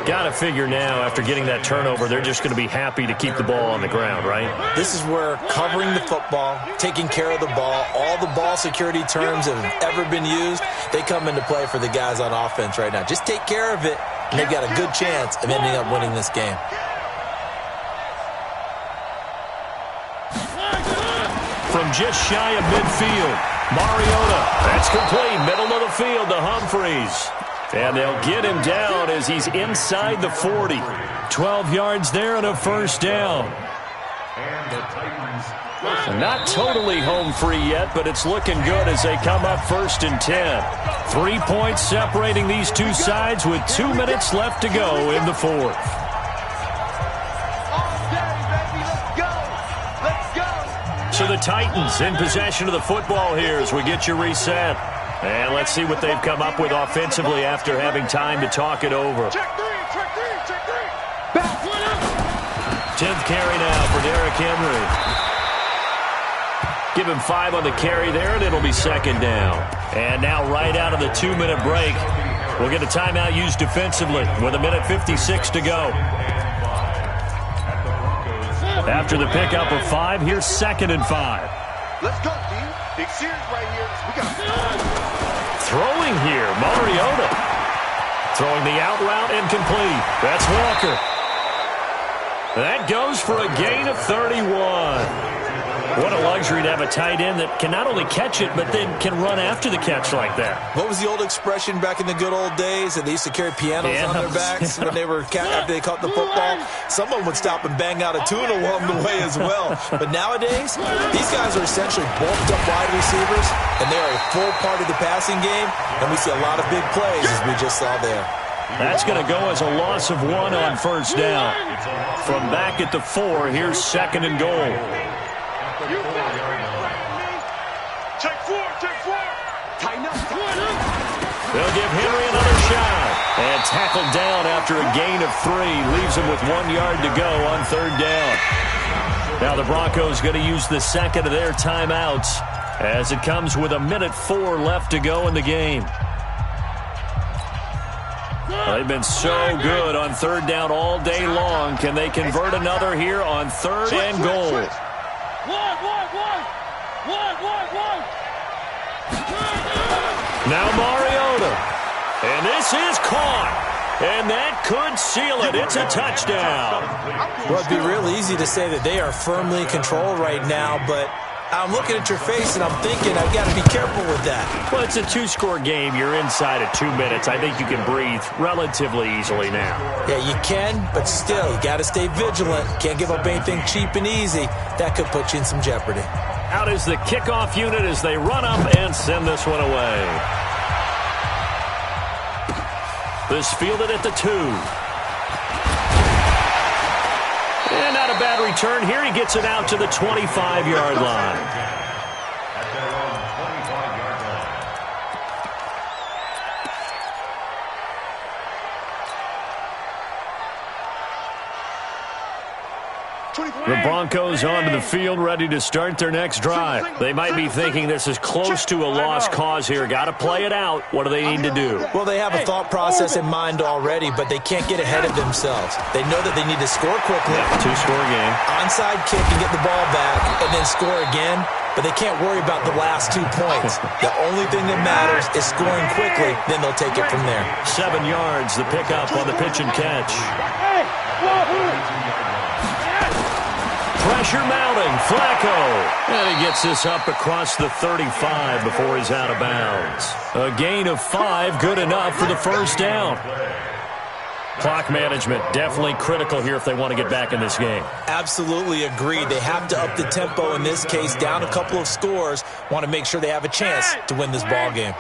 Got to figure now, after getting that turnover, they're just going to be happy to keep the ball on the ground, right? This is where covering the football, taking care of the ball, all the ball security terms that have ever been used, they come into play for the guys on offense right now. Just take care of it, and they've got a good chance of ending up winning this game. From just shy of midfield, Mariota. That's complete. Middle of the field to Humphreys. And they'll get him down as he's inside the 40. 12 yards there and a 1st down. Not totally home free yet, but it's looking good as they come up 1st and 10. 3 points separating these two sides with 2 minutes left to go in the 4th. So the Titans in possession of the football here as we get you reset. And let's see what they've come up with offensively after having time to talk it over. Check 3. 10th carry now for Derrick Henry. Give him 5 on the carry there, and it'll be 2nd down. And now right out of the 2-minute break, we'll get a timeout used defensively with 1:56 to go. After the pickup of 5, here's 2nd and 5. Let's go, D. Big series right here. We got Throwing here, Mariota. Throwing the out route incomplete. That's Walker. That goes for a gain of 31. What a luxury to have a tight end that can not only catch it, but then can run after the catch like that. What was the old expression back in the good old days? That they used to carry pianos on their backs when they were after they caught the football. Someone would stop and bang out a tune along the way as well. But nowadays, these guys are essentially bulked up wide receivers, and they are a full part of the passing game, and we see a lot of big plays as we just saw there. That's going to go as a loss of 1 on 1st down. From back at the 4, here's 2nd and goal. Check 4. Tighten up. They'll give Henry another shot. And tackled down after a gain of 3. Leaves him with 1 yard to go on 3rd down. Now the Broncos going to use the 2nd of their timeouts as it comes with 1:04 left to go in the game. They've been so good on 3rd down all day long. Can they convert another here on 3rd and goal? One. Now Mariota. And this is caught. And that could seal it. It's a touchdown. Well, it'd be real easy to say that they are firmly in control right now, but I'm looking at your face and I'm thinking I've got to be careful with that. Well, it's a two-score game. You're inside of 2 minutes. I think you can breathe relatively easily now. Yeah, you can, but still, you got to stay vigilant. Can't give up anything cheap and easy. That could put you in some jeopardy. Out is the kickoff unit as they run up and send this one away. This fielded at the 2. And not a bad return here. He gets it out to the 25-yard line. At their own 25-yard line. The Broncos onto the field, ready to start their next drive. They might be thinking this is close to a lost cause here. Got to play it out. What do they need to do? Well, they have a thought process in mind already, but they can't get ahead of themselves. They know that they need to score quickly. Yeah, two-score game. Onside kick and get the ball back, and then score again. But they can't worry about the last 2 points. The only thing that matters is scoring quickly. Then they'll take it from there. 7 yards, the pickup on the pitch and catch. Pressure mounting, Flacco. And he gets this up across the 35 before he's out of bounds. A gain of 5, good enough for the first down. Clock management definitely critical here if they want to get back in this game. Absolutely agreed. They have to up the tempo in this case, down a couple of scores. Want to make sure they have a chance to win this ball game.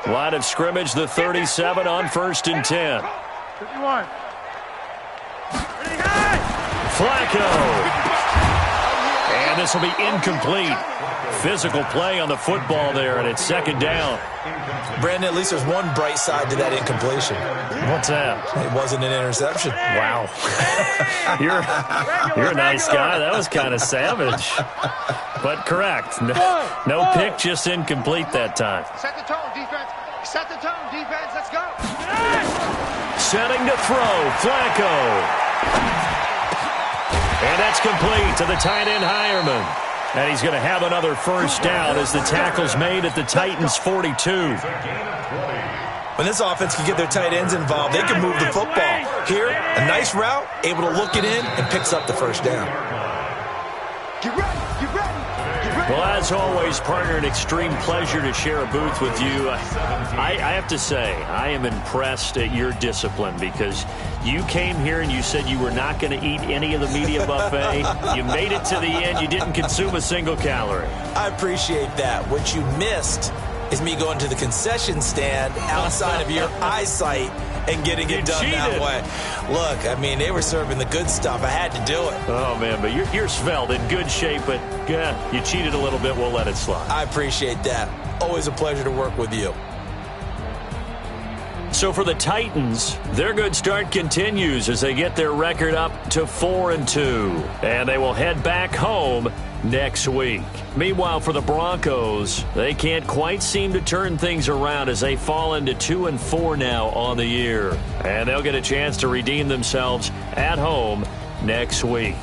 Line of scrimmage, the 37 on 1st and 10. 51. Flacco. And this will be incomplete. Physical play on the football there, and it's 2nd down. Brandon, at least there's one bright side to that incompletion. What's that? It wasn't an interception. Wow. You're a nice guy. That was kind of savage. But correct. No pick, just incomplete that time. Set the tone, defense. Set the tone, defense. Let's go. Setting to throw, Flacco. And that's complete to the tight end, Hireman. And he's going to have another first down as the tackle's made at the Titans' 42. When this offense can get their tight ends involved, they can move the football. Here, a nice route, able to look it in, and picks up the first down. Get ready, get ready. Well, as always, partner, an extreme pleasure to share a booth with you. I have to say, I am impressed at your discipline because you came here and you said you were not going to eat any of the media buffet. You made it to the end. You didn't consume a single calorie. I appreciate that. What you missed is me going to the concession stand outside of your eyesight and getting it done that way. Look, I mean, they were serving the good stuff. I had to do it. Oh, man, but you're svelte, in good shape, but you cheated a little bit. We'll let it slide. I appreciate that. Always a pleasure to work with you. So for the Titans, their good start continues as they get their record up to 4-2. And they will head back home next week. Meanwhile, for the Broncos, they can't quite seem to turn things around as they fall into 2-4 now on the year. And they'll get a chance to redeem themselves at home next week.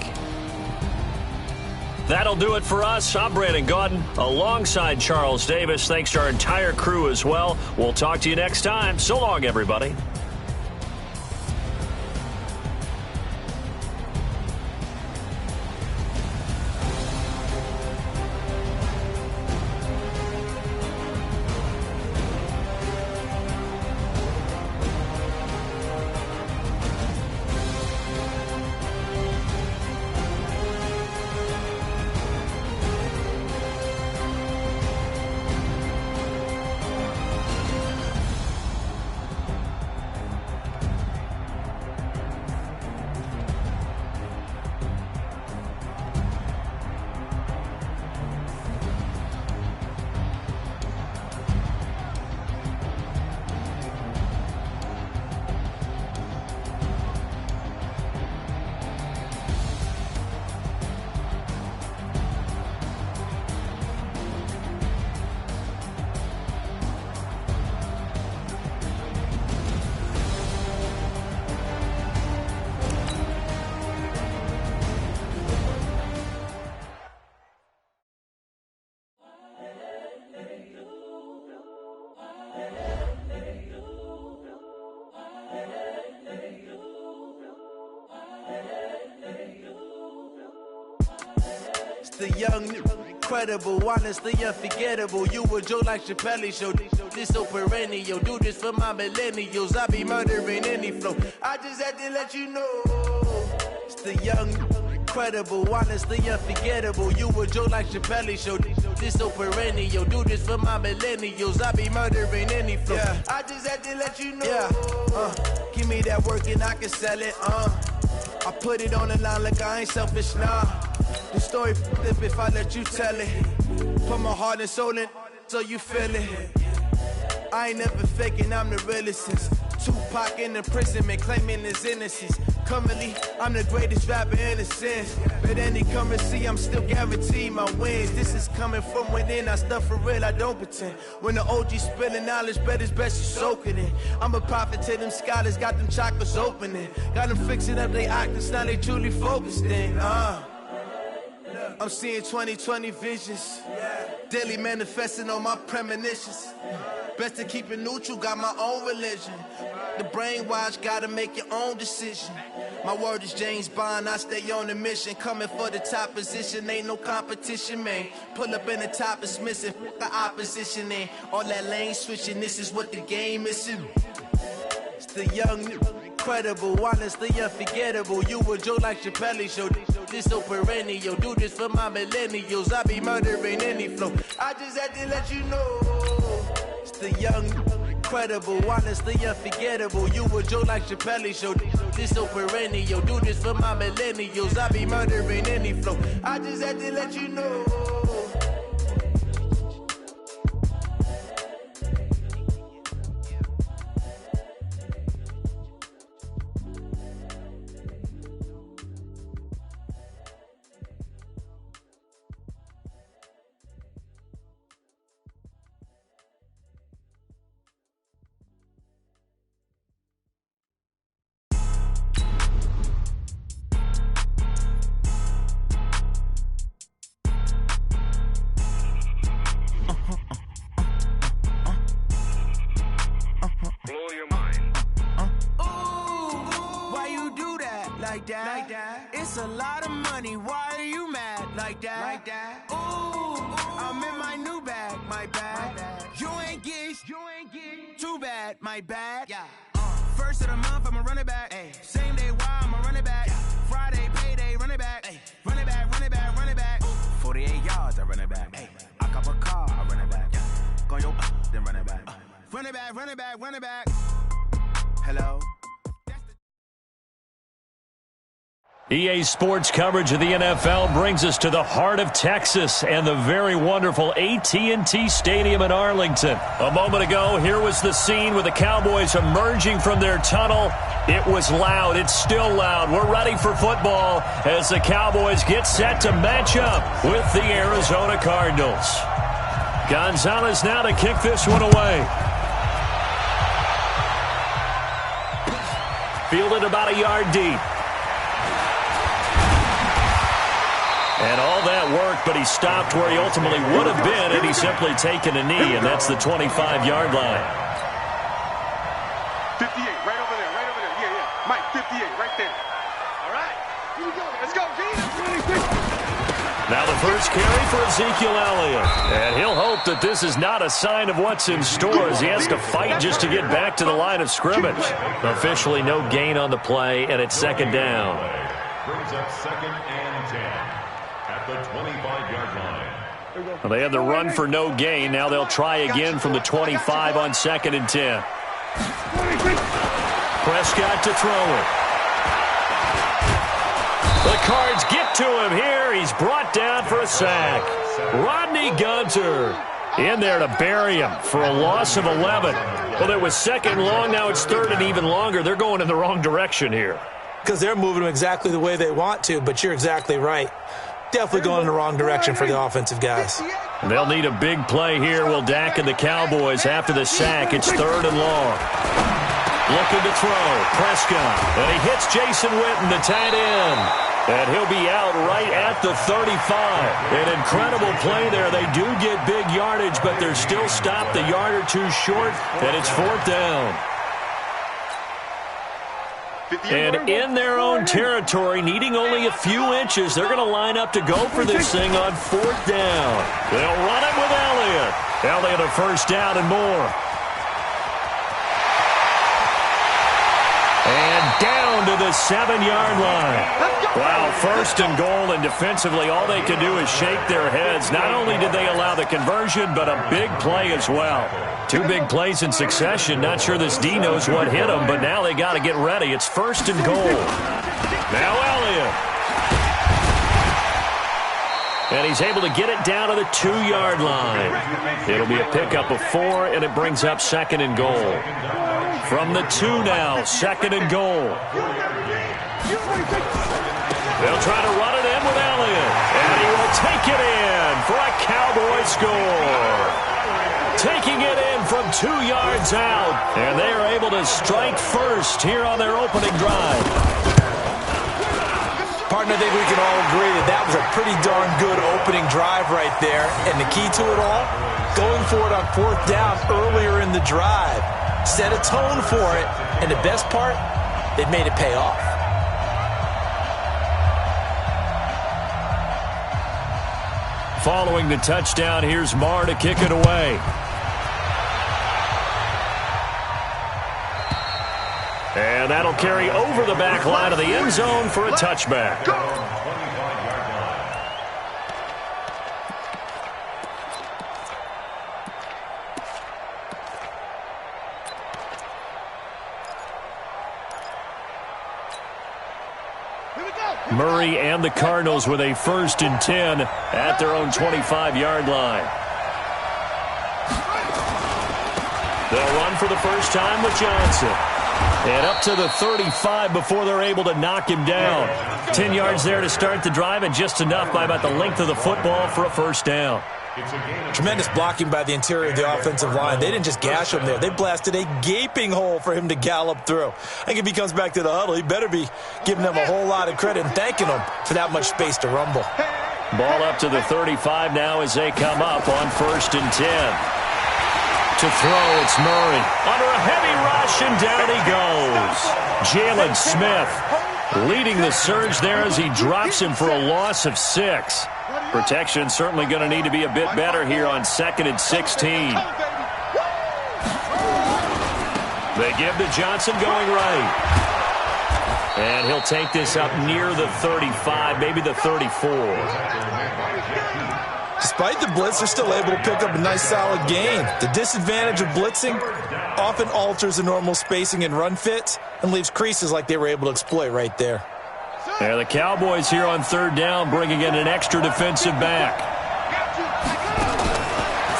That'll do it for us. I'm Brandon Gaudin alongside Charles Davis. Thanks to our entire crew as well. We'll talk to you next time. So long, everybody. The young, incredible, honestly unforgettable. You a Joe like Chappelle show. This so perennial. Do this for my millennials. I be murdering any flow. I just had to let you know. It's the young, incredible, honestly unforgettable. You a Joe like Chappelle show. This so perennial. Do this for my millennials. I be murdering any flow. Yeah. I just had to let you know. Yeah. Give me that work and I can sell it. I put it on the line like I ain't selfish, nah. The story flip if I let you tell it. Put my heart and soul in so you feel it. I ain't never faking, I'm the realest since Tupac in imprisonment, claiming his innocence. Currently, I'm the greatest rapper in a sense. But any currency, I'm still guaranteed my wins. This is coming from within, I stuff for real, I don't pretend. When the OG spilling knowledge, bet it's best you soak it in. I'm a prophet to them scholars, got them chakras opening. Got them fixing up they octaves, now they truly focused in. I'm seeing 2020 visions. Daily manifesting on my premonitions. Best to keep it neutral, got my own religion. The brainwash, gotta make your own decision. My word is James Bond, I stay on the mission. Coming for the top position, ain't no competition, man. Pull up in the top, it's missing, the opposition in. All that lane switching, this is what the game is. It's the young, incredible, honestly unforgettable. You a Joe like Chappelle show. This so perennial. Do this for my millennials. I be murdering any flow. I just had to let you know. It's the young, incredible, honestly unforgettable. You a Joe like Chappelle show. This so perennial. Do this for my millennials. I be murdering any flow. I just had to let you know. Like that. It's a lot of money. Why are you mad like that? Like that. Ooh, I'm in my new bag. My bad. You ain't get too bad. My bad. Yeah. First of the month, I'ma run it back. Ay. Same day, why I'ma run it back. Yeah. Friday, payday, run it back. Ay. Run it back, run it back, run it back. 48 yards, I run it back. Ay. I cop a car, I run it back. Yeah. Go yo, then run it back. Run it back, run it back, run it back. Hello. EA Sports coverage of the NFL brings us to the heart of Texas and the very wonderful AT&T Stadium in Arlington. A moment ago, here was the scene with the Cowboys emerging from their tunnel. It was loud. It's still loud. We're ready for football as the Cowboys get set to match up with the Arizona Cardinals. Gonzalez now to kick this one away. Fielded about a yard deep. And all that worked, but he stopped where he ultimately would have been had he simply taken a knee, and that's the 25-yard line. 58, right over there, right over there. Yeah. Mike, 58, right there. All right, here we go. Let's go, Gene. Now the first carry for Ezekiel Elliott. And he'll hope that this is not a sign of what's in store as he has to fight just to get back to the line of scrimmage. Officially no gain on the play, and it's second down. Brings up second and 10. The 25-yard line. Well, they had the run for no gain. Now they'll try again from the 25 on second and 10. Prescott to throw it. The Cards get to him here. He's brought down for a sack. Rodney Gunter in there to bury him for a loss of 11. Well, it was second long. Now it's third and even longer. They're going in the wrong direction here. Because they're moving them exactly the way they want to, but you're exactly right. Definitely going in the wrong direction for the offensive guys. They'll need a big play here. Will Dak and the Cowboys after the sack. It's third and long. Looking to throw. Prescott. And he hits Jason Witten, the tight end. And he'll be out right at the 35. An incredible play there. They do get big yardage, but they're still stopped a yard or two short, and it's fourth down. And in their own territory, needing only a few inches, they're going to line up to go for this thing on 4th down. They'll run it with Elliott. Elliott a first down and more. And down to the 7-yard line. Wow, 1st and goal, and defensively all they can do is shake their heads. Not only did they allow the conversion, but a big play as well. 2 big plays in succession. Not sure this D knows what hit them, but now they got to get ready. It's 1st and goal. Now Elliott. And he's able to get it down to the 2-yard line. It'll be a pickup of 4, and it brings up 2nd and goal. From the 2 now, 2nd and goal. They'll try to run it in with Elliott. And he will take it in for a Cowboy score. Taking it in from 2 yards out. And they are able to strike first here on their opening drive. Partner, I think we can all agree that that was a pretty darn good opening drive right there. And the key to it all, going for it on 4th down earlier in the drive. Set a tone for it. And the best part, they've made it pay off. Following the touchdown, here's Marr to kick it away. And that'll carry over the back line of the end zone for a touchback. Murray and the Cardinals with a 1st and 10 at their own 25-yard line. They'll run for the first time with Johnson. And up to the 35 before they're able to knock him down. 10 yards there to start the drive, and just enough by about the length of the football for a first down. Tremendous blocking by the interior of the offensive line. They didn't just gash him there. They blasted a gaping hole for him to gallop through. I think if he comes back to the huddle, he better be giving them a whole lot of credit and thanking them for that much space to rumble. Ball up to the 35 now as they come up on 1st and 10. To throw, it's Murray. Under a heavy rush, and down he goes. Jalen Smith leading the surge there as he drops him for a loss of 6. Protection certainly going to need to be a bit better here on 2nd and 16. They give to Johnson going right. And he'll take this up near the 35, maybe the 34. Despite the blitz, they're still able to pick up a nice solid gain. The disadvantage of blitzing often alters the normal spacing and run fits and leaves creases like they were able to exploit right there. And the Cowboys here on 3rd down, bringing in an extra defensive back.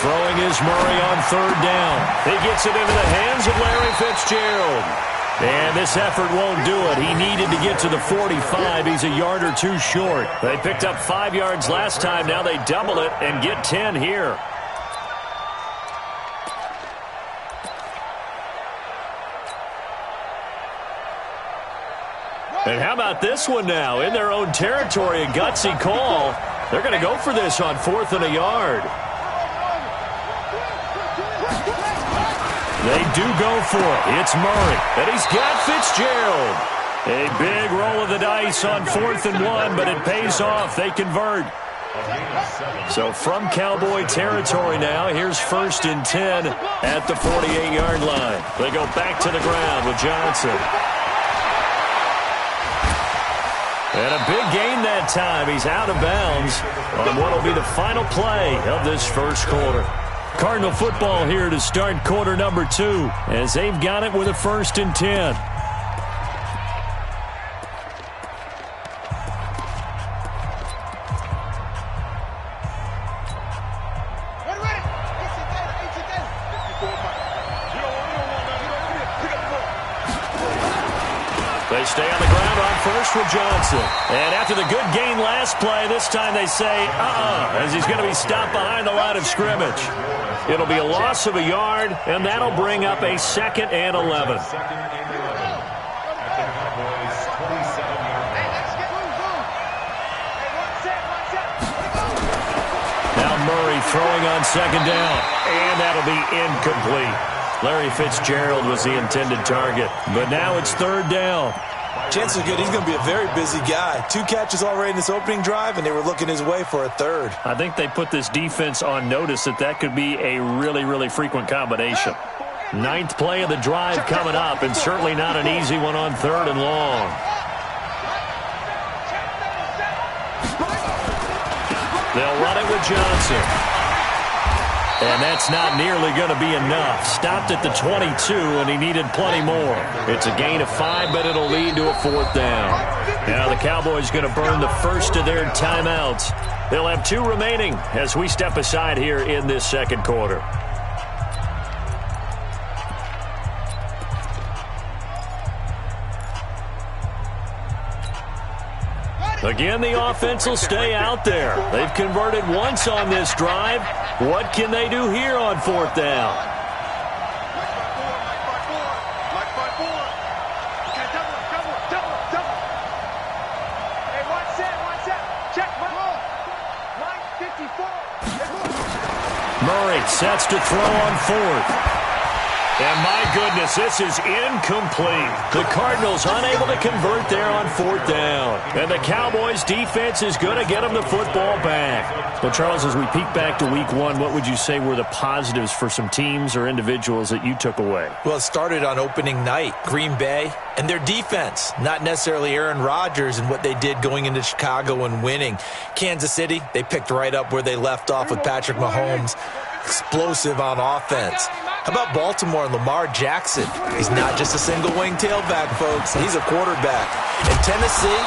Throwing is Murray on 3rd down. He gets it into the hands of Larry Fitzgerald. And this effort won't do it. He needed to get to the 45. He's a yard or 2 short. They picked up 5 yards last time. Now they double it and get 10 here. And how about this one now? In their own territory, a gutsy call. They're going to go for this on 4th and a yard. They do go for it. It's Murray. And he's got Fitzgerald. A big roll of the dice on 4th and 1, but it pays off. They convert. So from Cowboy territory now, here's 1st and 10 at the 48-yard line. They go back to the ground with Johnson. And a big gain that time. He's out of bounds on what will be the final play of this first quarter. Cardinal football here to start quarter number 2 as they've got it with a 1st and 10. They stay on the ground on 1st with Johnson. And after the good gain last play, this time they say, as he's going to be stopped behind the line of scrimmage. It'll be a loss of a yard, and that'll bring up a 2nd and 11. Now Murray throwing on 2nd down, and that'll be incomplete. Larry Fitzgerald was the intended target, but now it's 3rd down. Chances are good he's going to be a very busy guy. 2 catches already in this opening drive, and they were looking his way for a third. I think they put this defense on notice that could be a really, really frequent combination. 9th play of the drive coming up, and certainly not an easy one on 3rd and long. They'll run it with Johnson. And that's not nearly going to be enough. Stopped at the 22, and he needed plenty more. It's a gain of 5, but it'll lead to a 4th down. Now the Cowboys going to burn the first of their timeouts. They'll have 2 remaining as we step aside here in this second quarter. Again, the offense will stay out there. They've converted once on this drive. What can they do here on 4th down? Murray sets to throw on 4th. And my goodness, this is incomplete. The Cardinals unable to convert there on 4th down. And the Cowboys defense is going to get them the football back. Well, Charles, as we peek back to week 1, what would you say were the positives for some teams or individuals that you took away? Well, it started on opening night. Green Bay and their defense, not necessarily Aaron Rodgers and what they did going into Chicago and winning. Kansas City, they picked right up where they left off with Patrick Mahomes. Explosive on offense. How about Baltimore and Lamar Jackson? He's not just a single wing tailback, folks. He's a quarterback. And Tennessee,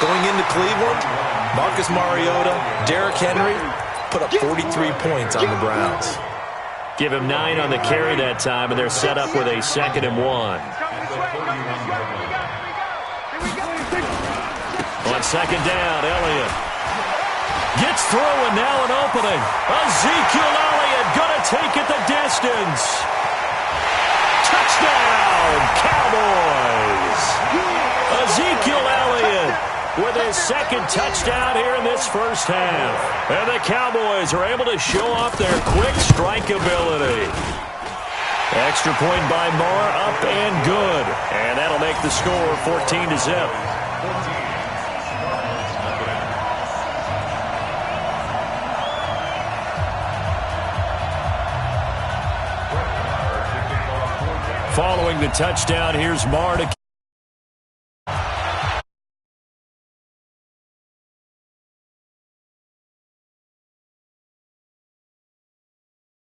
going into Cleveland, Marcus Mariota, Derrick Henry put up 43 points on the Browns. Give him 9 on the carry that time, and they're set up with a 2nd and 1. On 2nd down, Elliott gets through, and now an opening. Ezekiel Elliott going to take it the distance. Touchdown, Cowboys. Ezekiel Elliott with his 2nd touchdown here in this first half. And the Cowboys are able to show off their quick strike ability. Extra point by Moore, up and good. And that'll make the score 14-0. Following the touchdown, here's Marr to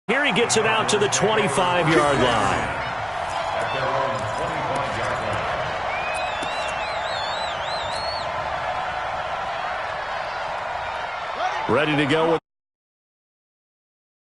here he gets it out to the 25-yard line. Ready to go with